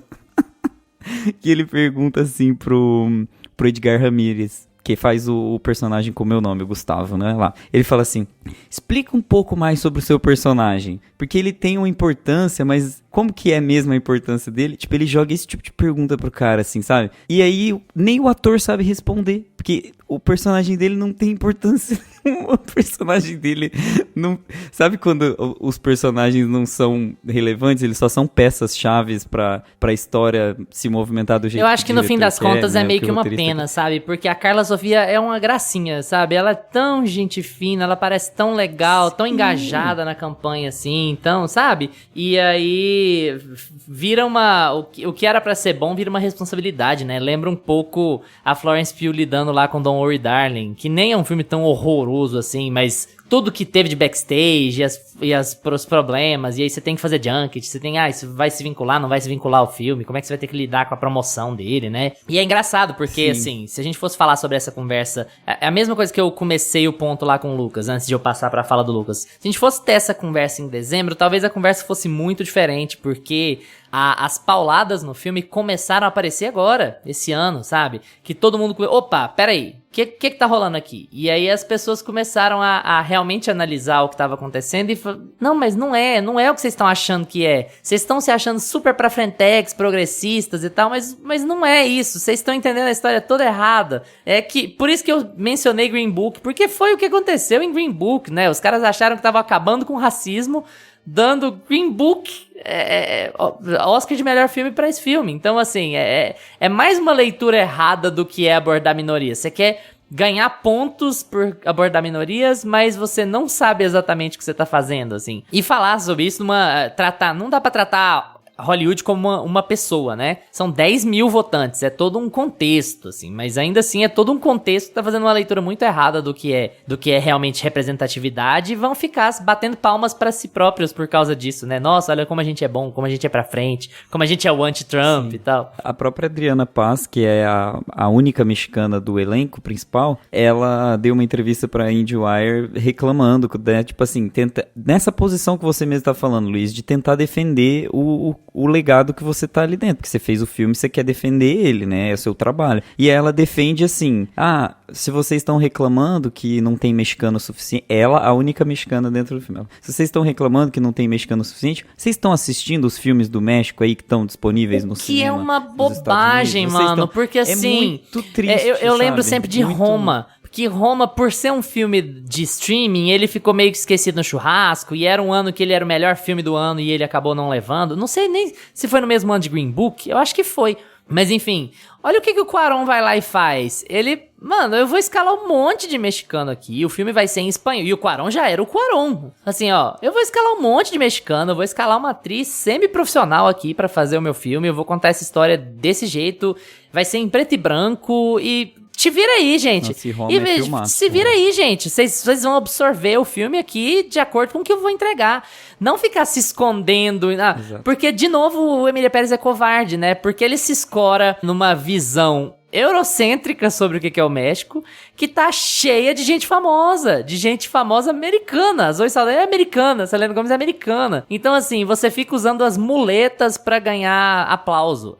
que ele pergunta assim pro Edgar Ramírez, que faz o personagem com o meu nome, o Gustavo, né? Lá. Ele fala assim, explica um pouco mais sobre o seu personagem, porque ele tem uma importância, mas como que é mesmo a importância dele? Tipo, ele joga esse tipo de pergunta pro cara, assim, sabe? E aí, nem o ator sabe responder, porque o personagem dele não tem importância nenhuma. O personagem dele não... Sabe quando os personagens não são relevantes? Eles só são peças-chaves pra história se movimentar do jeito que eu acho que no fim das contas é meio que uma pena, sabe? Porque a Carla Sofia é uma gracinha, sabe? Ela é tão gente fina, ela parece tão legal, tão engajada na campanha, assim, então, sabe? E aí vira o que era pra ser bom vira uma responsabilidade, né? Lembra um pouco a Florence Pugh lidando lá com Don't Worry Darling, que nem é um filme tão horroroso assim, mas tudo que teve de backstage os problemas, e aí você tem que fazer junket, você tem, isso vai se vincular, não vai se vincular ao filme, como é que você vai ter que lidar com a promoção dele, né? E é engraçado, porque, assim, se a gente fosse falar sobre essa conversa, é a mesma coisa que eu comecei o ponto lá com o Lucas, antes de eu passar pra fala do Lucas. Se a gente fosse ter essa conversa em dezembro, talvez a conversa fosse muito diferente, porque as pauladas no filme começaram a aparecer agora, esse ano, sabe? Que todo mundo... Opa, peraí, o que tá rolando aqui? E aí as pessoas começaram a realmente analisar o que tava acontecendo e falaram, não, mas não é o que vocês estão achando que é. Vocês estão se achando super pra frentex, progressistas e tal, mas não é isso. Vocês estão entendendo a história toda errada. Por isso que eu mencionei Green Book, porque foi o que aconteceu em Green Book, né? Os caras acharam que tava acabando com o racismo, dando Green Book Oscar de melhor filme pra esse filme. Então, assim, é mais uma leitura errada do que é abordar minorias. Você quer ganhar pontos por abordar minorias, mas você não sabe exatamente o que você tá fazendo, assim. E falar sobre isso não dá pra tratar Hollywood como uma pessoa, né? São 10 mil votantes, é todo um contexto, assim, mas ainda assim é todo um contexto que tá fazendo uma leitura muito errada do que é realmente representatividade, e vão ficar batendo palmas pra si próprios por causa disso, né? Nossa, olha como a gente é bom, como a gente é pra frente, como a gente é o anti-Trump e tal. A própria Adriana Paz, que é a única mexicana do elenco principal, ela deu uma entrevista pra IndieWire reclamando, né? Tipo assim, nessa posição que você mesmo tá falando, Luiz, de tentar defender o legado que você tá ali dentro, porque você fez o filme, você quer defender ele, né, é o seu trabalho. E ela defende assim, se vocês estão reclamando que não tem mexicano o suficiente, ela, a única mexicana dentro do filme, se vocês estão reclamando que não tem mexicano o suficiente, vocês estão assistindo os filmes do México aí que estão disponíveis no cinema? Que é uma bobagem, mano, porque assim, é muito triste, eu lembro sempre de Roma, que Roma, por ser um filme de streaming, ele ficou meio que esquecido no churrasco, e era um ano que ele era o melhor filme do ano e ele acabou não levando. Não sei nem se foi no mesmo ano de Green Book, eu acho que foi. Mas enfim, olha o que o Cuarón vai lá e faz. Mano, eu vou escalar um monte de mexicano aqui, o filme vai ser em espanhol, e o Cuarón já era o Cuarón. Assim, eu vou escalar um monte de mexicano, eu vou escalar uma atriz semi-profissional aqui pra fazer o meu filme, eu vou contar essa história desse jeito, vai ser em preto e branco, e Te vira aí, gente. Nossa, esse Roma é filmaço, se vira aí, gente. Vocês vão absorver o filme aqui de acordo com o que eu vou entregar. Não ficar se escondendo. Porque, de novo, o Emília Pérez é covarde, né? Porque ele se escora numa visão eurocêntrica sobre o que é o México, que tá cheia de gente famosa americana. A Zoe Saldanha é americana, a Selena Gomez é americana. Então, assim, você fica usando as muletas pra ganhar aplauso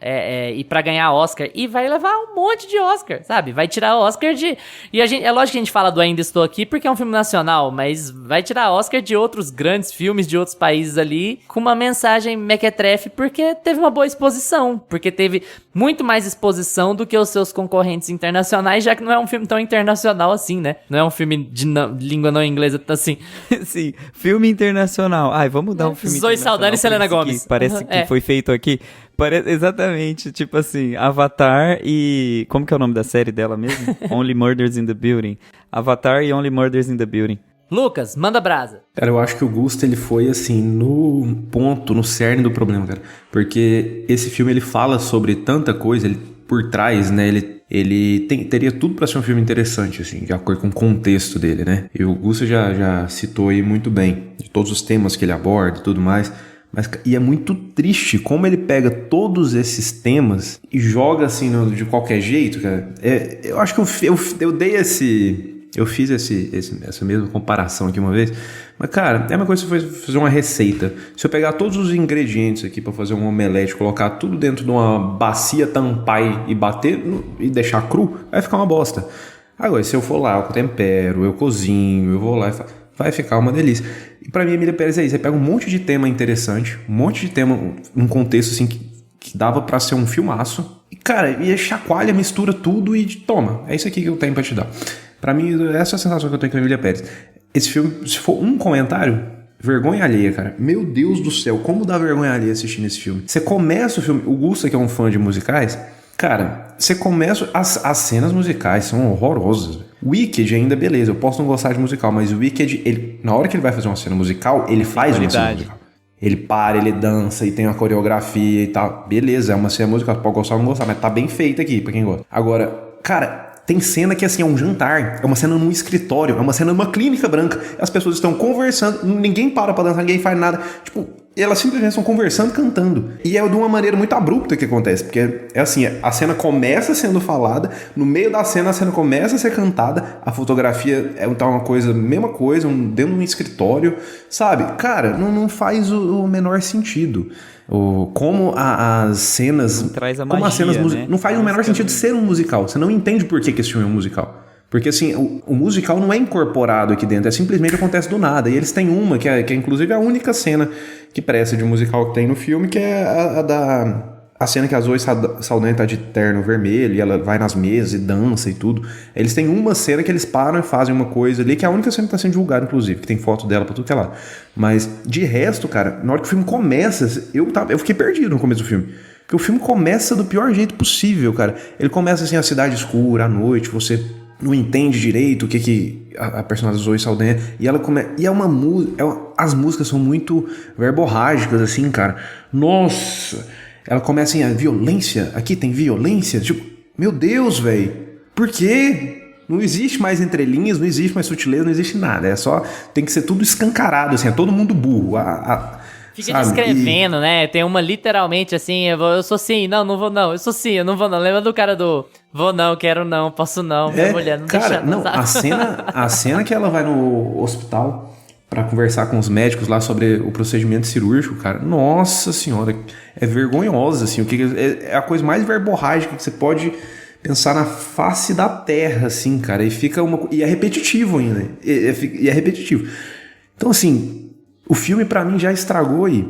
e pra ganhar Oscar, e vai levar um monte de Oscar, sabe? Vai tirar Oscar de... E é lógico que a gente fala do Ainda Estou Aqui porque é um filme nacional, mas vai tirar Oscar de outros grandes filmes de outros países ali, com uma mensagem mequetrefe, porque teve uma boa exposição, porque teve muito mais exposição do que os seus concorrentes internacionais, já que não é um filme tão internacional assim, né? Não é um filme de língua não inglesa assim. Sim, filme internacional. Ai, vamos dar um filme Zoe internacional. Saldana e Selena Gomez. Parece que foi feito aqui. Exatamente, tipo assim, Avatar e... Como que é o nome da série dela mesmo? Only Murders in the Building. Avatar e Only Murders in the Building. Lucas, manda brasa. Cara, eu acho que o Gusto, ele foi, assim, no ponto, no cerne do problema, cara. Porque esse filme, ele fala sobre tanta coisa, ele, por trás, né, ele teria tudo pra ser um filme interessante, assim, de acordo com o contexto dele, né? E o Gusto já citou aí muito bem, de todos os temas que ele aborda e tudo mais. E é muito triste como ele pega todos esses temas e joga, assim, de qualquer jeito, cara. Eu acho que eu dei esse... Eu fiz essa mesma comparação aqui uma vez. Mas, cara, é uma coisa que você fazer uma receita. Se eu pegar todos os ingredientes aqui pra fazer um omelete, colocar tudo dentro de uma bacia, tampar e bater e deixar cru, vai ficar uma bosta. Agora, se eu for lá, eu tempero, eu cozinho, eu vou lá e vai ficar uma delícia. E pra mim, Emília Pérez é isso. Você pega um monte de tema interessante, um monte de tema, um contexto assim que dava pra ser um filmaço. E, cara, e chacoalha, mistura tudo e toma. É isso aqui que eu tenho pra te dar. Pra mim, essa é a sensação que eu tenho com a Emília Pérez. Esse filme, se for um comentário, vergonha alheia, cara. Meu Deus do céu, como dá vergonha alheia assistindo esse filme. Você começa o filme, o Gusta, que é um fã de musicais, cara, você começa... As cenas musicais são horrorosas. Wicked ainda, beleza, eu posso não gostar de musical, mas o Wicked, ele, na hora que ele vai fazer uma cena musical, ele faz uma cena musical. Ele para, ele dança e tem uma coreografia e tal. Beleza, é uma cena musical, pode gostar ou não gostar, mas tá bem feita aqui, pra quem gosta. Agora, cara... Tem cena que, assim, é um jantar, é uma cena num escritório, é uma cena numa clínica branca. As pessoas estão conversando, ninguém para pra dançar, ninguém faz nada. Tipo, elas simplesmente estão conversando, cantando. E é de uma maneira muito abrupta que acontece, porque é assim, a cena começa sendo falada, no meio da cena a cena começa a ser cantada, a fotografia é uma coisa, mesma coisa, dentro de um escritório, sabe? Cara, não faz o menor sentido. Como as cenas... Não traz a como magia, as cenas né? Não faz o menor sentido ser um musical. Você não entende por que esse filme é um musical. Porque, assim, o musical não é incorporado aqui dentro. Simplesmente acontece do nada. E eles têm uma, que é inclusive a única cena que presta de musical que tem no filme, que é a cena que a Zoe Saldanha tá de terno vermelho e ela vai nas mesas e dança e tudo. Eles têm uma cena que eles param e fazem uma coisa ali, que é a única cena que tá sendo divulgada, inclusive, que tem foto dela pra tudo que é lá. Mas, de resto, cara, na hora que o filme começa, eu fiquei perdido no começo do filme. Porque o filme começa do pior jeito possível, cara. Ele começa, assim, a cidade escura, à noite, você não entende direito o que a personagem Zoe Saldanha... E ela começa... E é uma música... As músicas são muito verborrágicas, assim, cara. Nossa... Ela começa assim, a violência, aqui tem violência, tipo, meu Deus, velho, por quê? Não existe mais entrelinhas, não existe mais sutileza, não existe nada, é só, tem que ser tudo escancarado, assim, é todo mundo burro. Fica descrevendo, né, tem uma literalmente assim, eu sou sim, não vou não, eu sou sim, eu não vou não, lembra do cara do, vou não, quero não, posso não, minha mulher não cara, deixa não, a cena que ela vai no hospital pra conversar com os médicos lá sobre o procedimento cirúrgico, cara, nossa senhora, é vergonhosa, assim, é a coisa mais verborrágica que você pode pensar na face da terra, assim, cara, e é repetitivo ainda, e é repetitivo. Então, assim, o filme pra mim já estragou aí,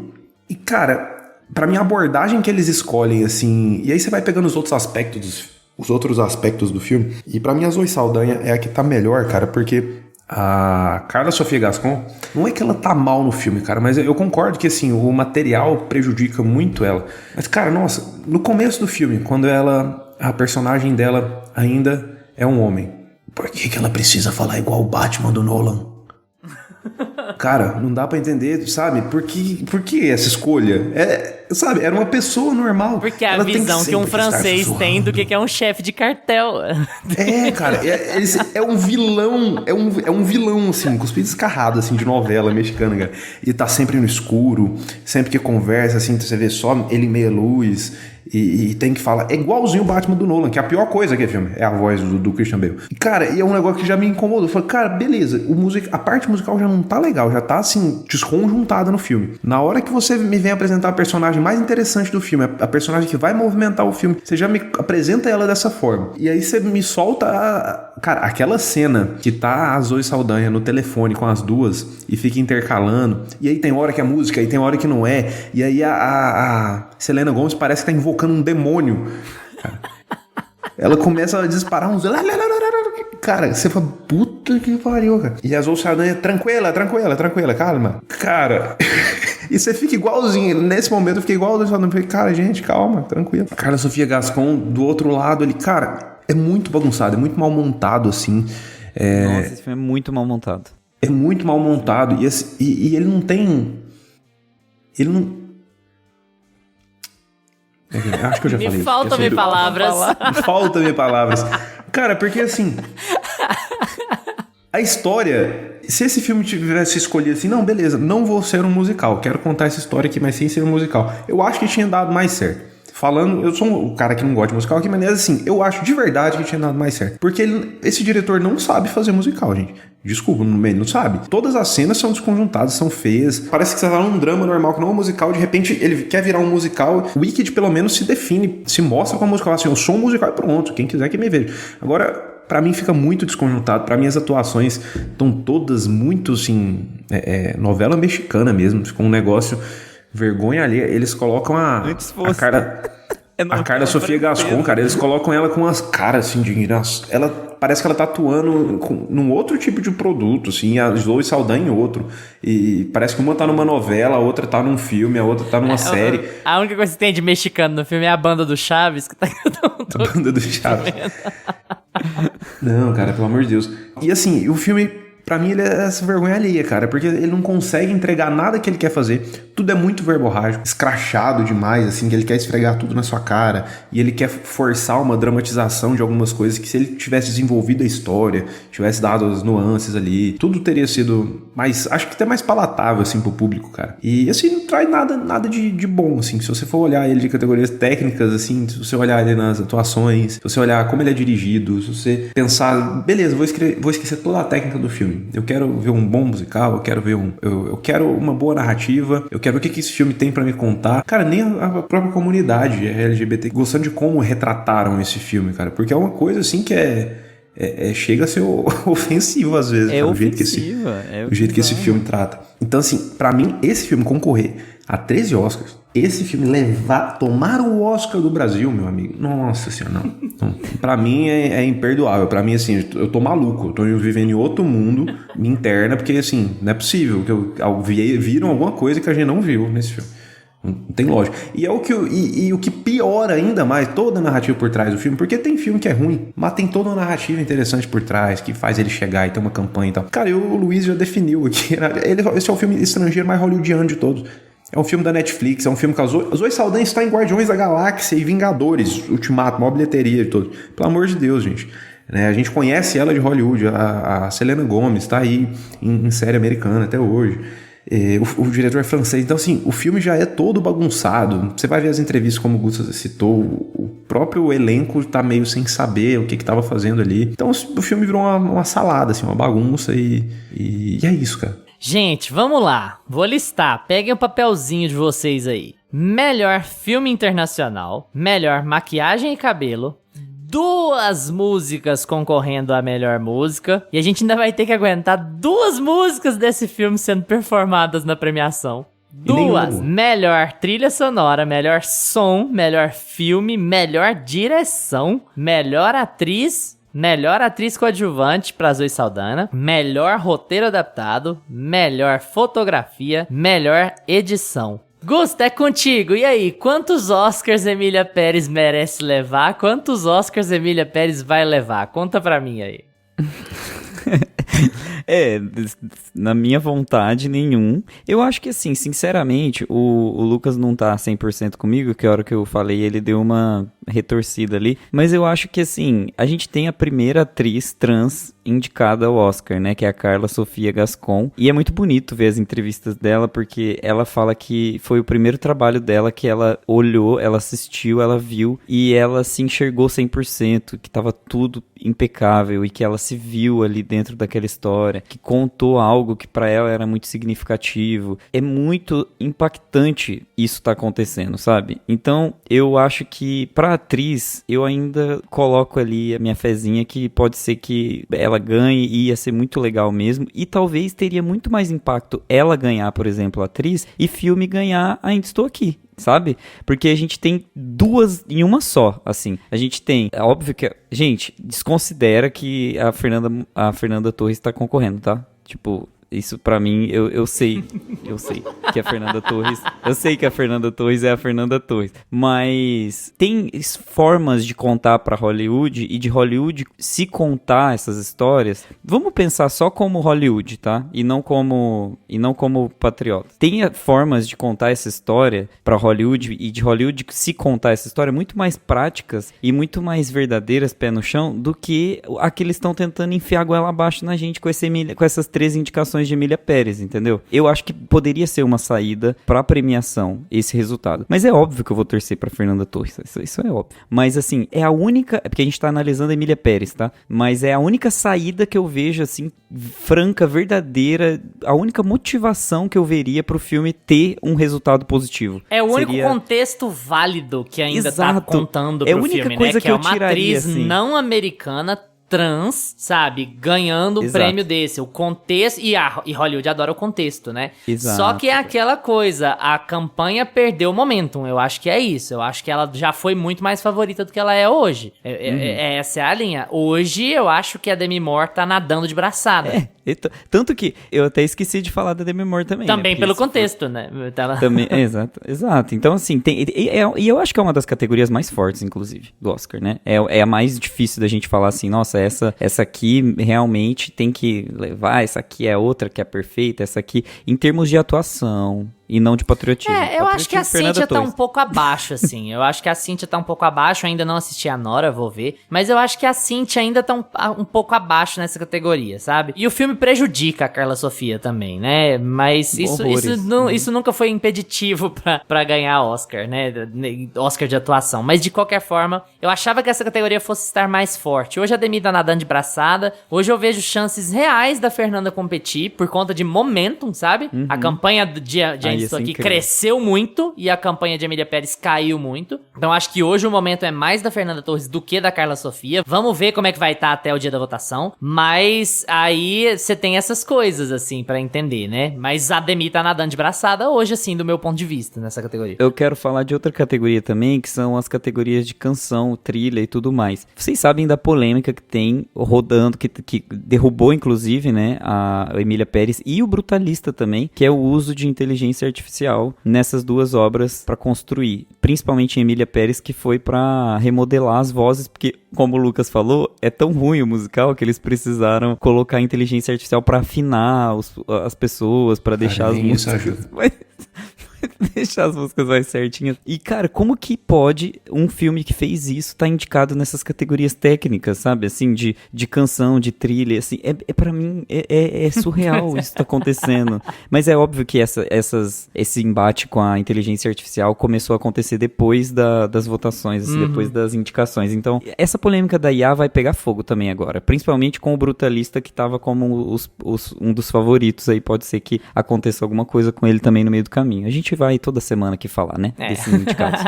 e cara, pra mim a abordagem que eles escolhem, assim, e aí você vai pegando os outros aspectos do filme, e pra mim a Zoe Saldanha é a que tá melhor, cara, porque a Carla Sofia Gascon, não é que ela tá mal no filme, cara, mas eu concordo que, assim, o material prejudica muito ela. Mas, cara, nossa, no começo do filme, quando a personagem dela ainda é um homem, por que ela precisa falar igual o Batman do Nolan? Cara, não dá pra entender, sabe? Por que essa escolha? sabe, era uma pessoa normal. Porque a Ela tem visão que um sempre estar francês sussurrando. tem do que é um chefe de cartel. Cara, é um vilão, é um vilão, assim, cuspido escarrado, assim, de novela mexicana, cara. E tá sempre no escuro, sempre que conversa, assim, você vê só ele em meia luz, e tem que falar. É igualzinho o Batman do Nolan, que é a pior coisa que é filme, é a voz do Christian Bale. E, cara, e é um negócio que já me incomodou. Eu falei, cara, beleza, a parte musical já não tá legal, já tá, assim, desconjuntada no filme. Na hora que você me vem apresentar a personagem mais interessante do filme, a personagem que vai movimentar o filme, você já me apresenta ela dessa forma. E aí você me solta, cara, aquela cena que tá a Zoe Saldanha no telefone com as duas e fica intercalando, e aí tem hora que é música, e tem hora que não é, e aí a Selena Gomez parece que tá invocando um demônio, cara. Ela começa a disparar uns... Cara, você fala, puta que pariu, cara. E a Zoe Saldanha, tranquila, calma. Cara... E você fica igualzinho. Nesse momento eu fiquei igual ao Saldanha. Falei, cara, gente, calma, tranquilo. A Carla Sofia Gascon, do outro lado, ele... Cara, é muito bagunçado, é muito mal montado, assim. Nossa, esse filme é muito mal montado. É muito mal montado. E ele não tem... Ele não... Acho que eu já falei. Faltam-me palavras. Faltam-me palavras. Cara, porque assim... A história... Se esse filme tivesse escolhido assim... Não, beleza, não vou ser um musical. Quero contar essa história aqui, mas sem ser um musical. Eu acho que tinha dado mais certo. Falando... Eu sou um cara que não gosta de musical aqui, mas assim... Eu acho de verdade que tinha dado mais certo. Porque esse diretor não sabe fazer musical, gente. Desculpa, ele não sabe. Todas as cenas são desconjuntadas, são feias. Parece que você tá num drama normal, que não é um musical. De repente, ele quer virar um musical. O Wicked, pelo menos, se define, se mostra como musical. Assim, eu sou um musical e pronto. Quem quiser que me veja. Agora, pra mim, fica muito desconjuntado. Pra mim, as atuações estão todas muito, assim... novela mexicana mesmo. Ficou um negócio... Vergonha ali. Eles colocam a cara... A Carla Sofia Gascon, cara, eles colocam ela com as caras, assim, ela parece que ela tá atuando num outro tipo de produto, assim, a Zoe Saldanha em outro. E parece que uma tá numa novela, a outra tá num filme, a outra tá numa série. A única coisa que tem de mexicano no filme é a banda do Chaves, que tá... A banda do Chaves. Não, cara, pelo amor de Deus. E assim, o filme... Pra mim, ele é essa vergonha alheia, cara, porque ele não consegue entregar nada que ele quer fazer. Tudo é muito verborrágico, escrachado demais, assim, que ele quer esfregar tudo na sua cara, e ele quer forçar uma dramatização de algumas coisas que, se ele tivesse desenvolvido a história, tivesse dado as nuances ali, tudo teria sido mais, acho que até mais palatável, assim, pro público, cara. E, assim, não traz nada de bom, assim, se você for olhar ele de categorias técnicas, assim, se você olhar ele nas atuações, se você olhar como ele é dirigido, se você pensar, beleza, vou esquecer toda a técnica do filme. Eu quero ver um bom musical, eu quero ver eu quero uma boa narrativa, eu quero ver o que esse filme tem pra me contar. Cara, nem a própria comunidade LGBT gostando de como retrataram esse filme, cara, porque é uma coisa assim que chega a ser ofensivo às vezes, cara, o jeito que esse filme trata. Então, assim, pra mim, esse filme concorrer a 13 Oscars, esse filme tomar o Oscar do Brasil, meu amigo, nossa senhora, não. Pra mim é imperdoável. Pra mim, assim, eu tô maluco, eu tô vivendo em outro mundo, me interna, porque, assim, não é possível que viram alguma coisa que a gente não viu nesse filme. Não tem lógica. E o que piora ainda mais toda a narrativa por trás do filme, porque tem filme que é ruim, mas tem toda uma narrativa interessante por trás, que faz ele chegar e ter uma campanha e tal. Cara, o Luiz já definiu aqui. Esse é o filme estrangeiro mais hollywoodiano de todos. É um filme da Netflix, é um filme que a Zoe Saldanha está em Guardiões da Galáxia e Vingadores, Ultimato, maior bilheteria de todos. Pelo amor de Deus, gente. A gente conhece ela de Hollywood, a Selena Gomez está aí em série americana até hoje. O diretor é francês, então assim, o filme já é todo bagunçado. Você vai ver as entrevistas, como o Gusta citou, o próprio elenco tá meio sem saber o que tava fazendo ali. Então o filme virou uma salada, assim, uma bagunça e é isso, cara. Gente, vamos lá. Vou listar. Peguem o papelzinho de vocês aí. Melhor filme internacional, melhor maquiagem e cabelo, 2 músicas concorrendo à melhor música. E a gente ainda vai ter que aguentar 2 músicas desse filme sendo performadas na premiação. 2. Melhor trilha sonora, melhor som, melhor filme, melhor direção, melhor atriz coadjuvante pra Zoe Saldana, melhor roteiro adaptado, melhor fotografia, melhor edição. Gusta, é contigo. E aí, quantos Oscars Emília Pérez merece levar? Quantos Oscars Emília Pérez vai levar? Conta pra mim aí. Na minha vontade, nenhum. Eu acho que, assim, sinceramente, o Lucas não tá 100% comigo, que a hora que eu falei, ele deu uma retorcida ali. Mas eu acho que, assim, a gente tem a primeira atriz trans indicada ao Oscar, né? Que é a Carla Sofia Gascon. E é muito bonito ver as entrevistas dela, porque ela fala que foi o primeiro trabalho dela que ela olhou, ela assistiu, ela viu e ela se enxergou 100%, que tava tudo impecável e que ela se viu ali dentro daquela história, que contou algo que pra ela era muito significativo. É muito impactante isso tá acontecendo, sabe? Então, eu acho que pra atriz, eu ainda coloco ali a minha fezinha que pode ser que ela ganhe e ia ser muito legal mesmo, e talvez teria muito mais impacto ela ganhar, por exemplo, a atriz, e filme ganhar Ainda Estou Aqui. Sabe? Porque a gente tem duas em uma só, assim. A gente tem, é óbvio que, gente, desconsidera que a Fernanda Torres tá concorrendo, tá? Tipo, isso pra mim, eu sei que a Fernanda Torres, eu sei que a Fernanda Torres é a Fernanda Torres, mas tem formas de contar pra Hollywood e de Hollywood se contar essas histórias. Vamos pensar só como Hollywood, tá? E não como patriota. Tem formas de contar essa história pra Hollywood e de Hollywood se contar essa história muito mais práticas e muito mais verdadeiras, pé no chão, do que a que eles estão tentando enfiar a goela abaixo na gente com essas 3 indicações de Emília Pérez, entendeu? Eu acho que poderia ser uma saída pra premiação esse resultado. Mas é óbvio que eu vou torcer pra Fernanda Torres. Isso é óbvio. Mas assim, é a única... É porque a gente tá analisando a Emília Pérez, tá? Mas é a única saída que eu vejo, assim, franca, verdadeira, a única motivação que eu veria pro filme ter um resultado positivo. É o único contexto válido que ainda tá contando pro filme, né? É a única coisa que eu tiraria, é uma atriz assim, não americana trans, sabe, ganhando um prêmio desse, o contexto, e Hollywood adora o contexto, né? Exato. Só que é aquela coisa, a campanha perdeu o momentum, eu acho que é isso, eu acho que ela já foi muito mais favorita do que ela é hoje, essa é a linha. Hoje eu acho que a Demi Moore tá nadando de braçada. Tanto que eu até esqueci de falar da Demi Moore também. Também né? pelo contexto, né? Também, exato. Então, assim, e eu acho que é uma das categorias mais fortes, inclusive, do Oscar, né? É a mais difícil da gente falar assim, nossa, essa aqui realmente tem que levar, essa aqui é outra que é perfeita, essa aqui, em termos de atuação e não de patriotismo. Eu acho que a Cíntia tá um pouco abaixo, assim. Eu acho que a Cíntia tá um pouco abaixo, ainda não assisti a Nora, vou ver. Mas eu acho que a Cíntia ainda tá um pouco abaixo nessa categoria, sabe? E o filme prejudica a Carla Sofia também, né? Mas isso nunca foi impeditivo pra ganhar Oscar, né? Oscar de atuação. Mas de qualquer forma, eu achava que essa categoria fosse estar mais forte. Hoje a Demi tá nadando de braçada. Hoje eu vejo chances reais da Fernanda competir por conta de momentum, sabe? Uhum. A campanha de isso aqui cresceu muito e a campanha de Emília Pérez caiu muito. Então acho que hoje o momento é mais da Fernanda Torres do que da Carla Sofia. Vamos ver como é que vai estar até o dia da votação. Mas aí você tem essas coisas, assim, pra entender, né? Mas a Demi tá nadando de braçada hoje, assim, do meu ponto de vista, nessa categoria. Eu quero falar de outra categoria também, que são as categorias de canção, trilha e tudo mais. Vocês sabem da polêmica que tem rodando, que derrubou, inclusive, né, a Emília Pérez e o Brutalista também, que é o uso de inteligência artificial nessas duas obras pra construir. Principalmente em Emília Pérez, que foi pra remodelar as vozes, porque, como o Lucas falou, é tão ruim o musical que eles precisaram colocar a inteligência artificial pra afinar as pessoas, pra deixar as músicas... deixar as músicas mais certinhas. E, cara, como que pode um filme que fez isso tá indicado nessas categorias técnicas, sabe? Assim, de canção, de trilha, assim, pra mim, é surreal isso tá acontecendo. Mas é óbvio que esse embate com a inteligência artificial começou a acontecer depois das votações, assim, depois das indicações. Então, essa polêmica da IA vai pegar fogo também agora, principalmente com o Brutalista, que tava como um dos favoritos aí, pode ser que aconteça alguma coisa com ele também no meio do caminho. A gente vai toda semana aqui falar, né? Desses indicados.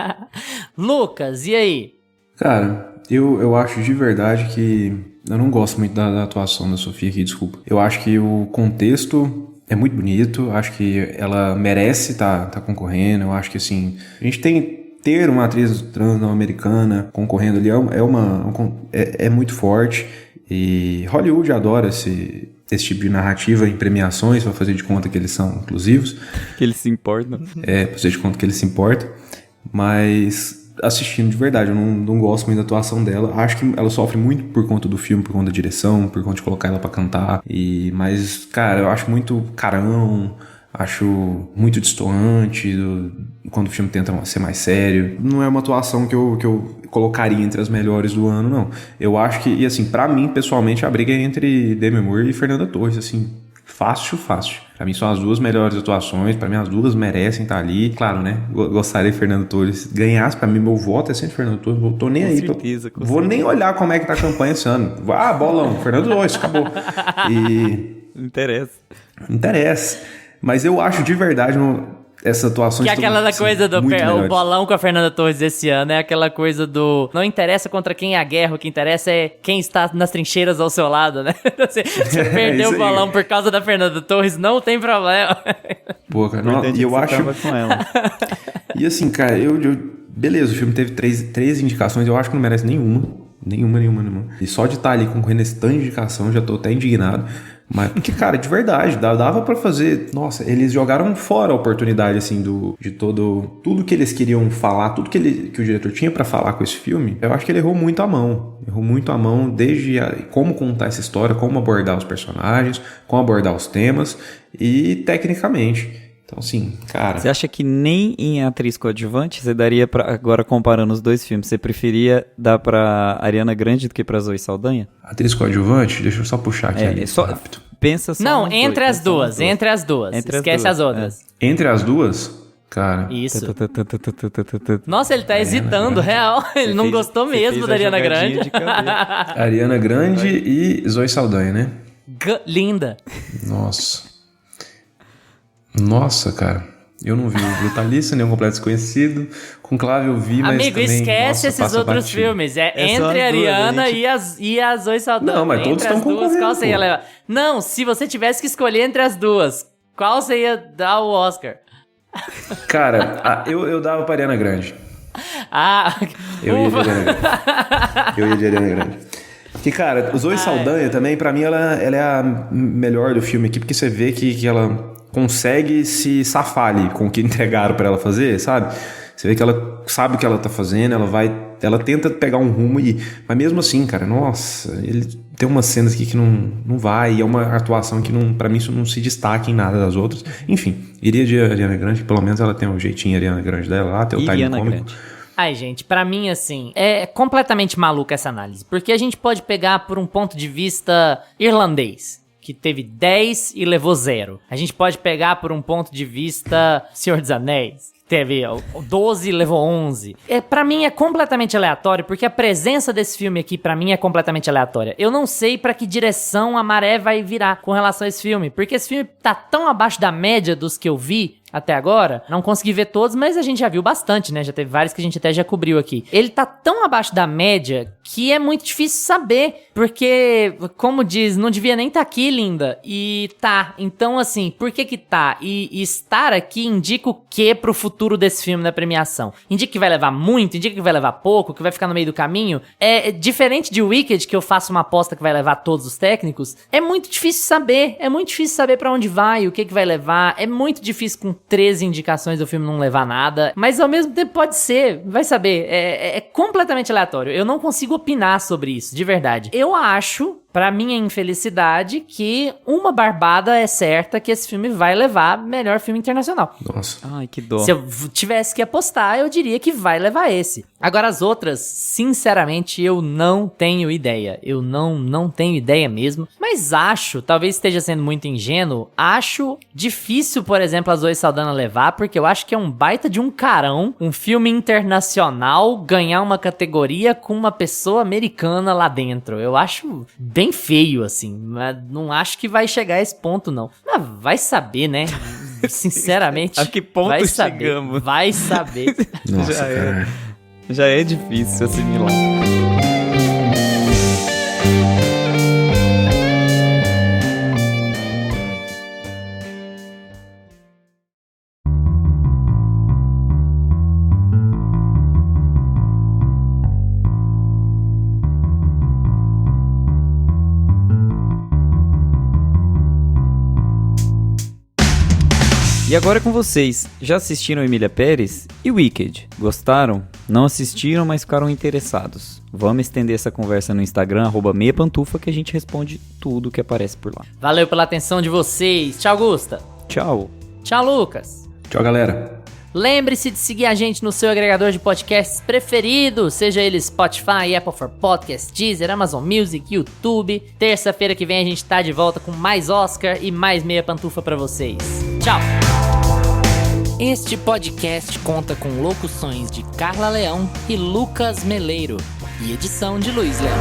Lucas, e aí? Cara, eu acho de verdade que... Eu não gosto muito da atuação da Sofia aqui, desculpa. Eu acho que o contexto é muito bonito. Acho que ela merece tá concorrendo. Eu acho que, assim... A gente ter uma atriz trans não americana concorrendo ali é muito forte. E Hollywood adora esse tipo de narrativa em premiações, pra fazer de conta que eles são inclusivos. Que eles se importam. Pra fazer de conta que eles se importam. Mas assistindo de verdade. Eu não gosto muito da atuação dela. Acho que ela sofre muito por conta do filme, por conta da direção, por conta de colocar ela pra cantar. Mas, cara, eu acho muito carão, acho muito destoante quando o filme tenta ser mais sério. Não é uma atuação que eu colocaria entre as melhores do ano, não. Eu acho que, e assim, pra mim, pessoalmente, a briga é entre Demi Moore e Fernanda Torres, assim, fácil. Pra mim são as duas melhores atuações, pra mim as duas merecem estar ali. Claro, né? Gostaria que Fernando Torres ganhasse, pra mim meu voto é sempre Fernando Torres, eu tô nem com aí. Certeza, com vou certeza. nem olhar como é que tá a campanha esse ano. Ah, bolão, Fernando Torres, acabou. Não interessa. Interessa. Mas eu acho de verdade essa atuação... Que é aquela da coisa do o bolão com a Fernanda Torres esse ano, é aquela coisa do... Não interessa contra quem é a guerra, o que interessa é quem está nas trincheiras ao seu lado, né? Você perdeu o bolão por causa da Fernanda Torres, não tem problema. Pô, cara, e eu acho... Com ela. E assim, cara, beleza, o filme teve três indicações, eu acho que não merece nenhuma. Nenhuma. E só de estar ali concorrendo esse tanto de indicação, eu já tô até indignado. Mas, porque, cara, de verdade, dava pra fazer... Nossa, eles jogaram fora a oportunidade, assim, de tudo que eles queriam falar, tudo que o diretor tinha pra falar com esse filme. Eu acho que ele errou muito a mão. Desde como contar essa história, como abordar os personagens, como abordar os temas e tecnicamente. Então, assim, cara... Você acha que nem em atriz coadjuvante você daria pra... Agora, comparando os dois filmes, você preferia dar pra Ariana Grande do que pra Zoe Saldanha? Atriz coadjuvante? Deixa eu só puxar aqui a lista rápido. Pensa só Não, entre as duas. Esquece as outras. Entre as duas? Cara... Isso. Nossa, ele tá hesitando, real. Ele não gostou mesmo da Ariana Grande. Ariana Grande e Zoe Saldanha, né? Linda. Nossa, cara. Eu não vi o Brutalista, nem o Completo Desconhecido. Conclave eu vi, mas amigo, também, esquece esses outros batido. filmes. Entre a Ariana e a Zoe Saldanha. Não, mas todos estão concorrendo, qual você ia levar? Não, se você tivesse que escolher entre as duas, qual você ia dar o Oscar? Cara, eu dava pra Ariana Grande. Eu ia de Ariana Grande. Porque, cara, Zoe Saldanha também, pra mim, ela é a melhor do filme aqui, porque você vê que ela consegue se safar ali com o que entregaram pra ela fazer, sabe? Você vê que ela sabe o que ela tá fazendo, ela tenta pegar um rumo mas mesmo assim, cara, nossa, ele tem umas cenas aqui que não vai, e é uma atuação que pra mim isso não se destaca em nada das outras. Enfim, iria de Ariana Grande, pelo menos ela tem um jeitinho Ariana Grande dela lá, tem o time cômico. Ai, gente, pra mim, assim, é completamente maluca essa análise, porque a gente pode pegar por um ponto de vista irlandês, que teve 10 e levou 0. A gente pode pegar por um ponto de vista Senhor dos Anéis, que teve 12 e levou 11. Pra mim é completamente aleatório, porque a presença desse filme aqui, pra mim, é completamente aleatória. Eu não sei pra que direção a maré vai virar com relação a esse filme, porque esse filme tá tão abaixo da média dos que eu vi até agora. Não consegui ver todos, mas a gente já viu bastante, né? Já teve vários que a gente até já cobriu aqui. Ele tá tão abaixo da média que é muito difícil saber, porque, como diz, não devia nem tá aqui, linda. E tá. Então, assim, por que tá? E estar aqui indica o que pro futuro desse filme na premiação? Indica que vai levar muito? Indica que vai levar pouco? Que vai ficar no meio do caminho? É diferente de Wicked, que eu faço uma aposta que vai levar todos os técnicos. É muito difícil saber. É muito difícil saber pra onde vai, o que vai levar. É muito difícil com 13 indicações do filme não levar nada, mas ao mesmo tempo pode ser, vai saber, é completamente aleatório. Eu não consigo opinar sobre isso, de verdade. Eu acho, pra minha infelicidade, que uma barbada é certa que esse filme vai levar melhor filme internacional. Nossa. Ai, que dó. Se eu tivesse que apostar, eu diria que vai levar esse. Agora as outras, sinceramente, eu não tenho ideia. Eu não tenho ideia mesmo. Mas acho, talvez esteja sendo muito ingênuo, acho difícil, por exemplo, a Zoe Saldanha levar, porque eu acho que é um baita de um carão, um filme internacional ganhar uma categoria com uma pessoa americana lá dentro. Eu acho bem feio, assim. Mas não acho que vai chegar a esse ponto, não. Mas vai saber, né? Sinceramente. A que ponto vai saber, chegamos? vai saber. Nossa, cara. Já é difícil assimilar. E agora é com vocês. Já assistiram Emília Pérez e Wicked? Gostaram? Não assistiram, mas ficaram interessados. Vamos estender essa conversa no Instagram, @meiapantufa, que a gente responde tudo que aparece por lá. Valeu pela atenção de vocês. Tchau, Gusta. Tchau. Tchau, Lucas. Tchau, galera. Lembre-se de seguir a gente no seu agregador de podcasts preferido, seja ele Spotify, Apple for Podcasts, Deezer, Amazon Music, YouTube. Terça-feira que vem a gente tá de volta com mais Oscar e mais Meia Pantufa pra vocês. Tchau! Este podcast conta com locuções de Carla Leão e Lucas Meleiro e edição de Luiz Leão.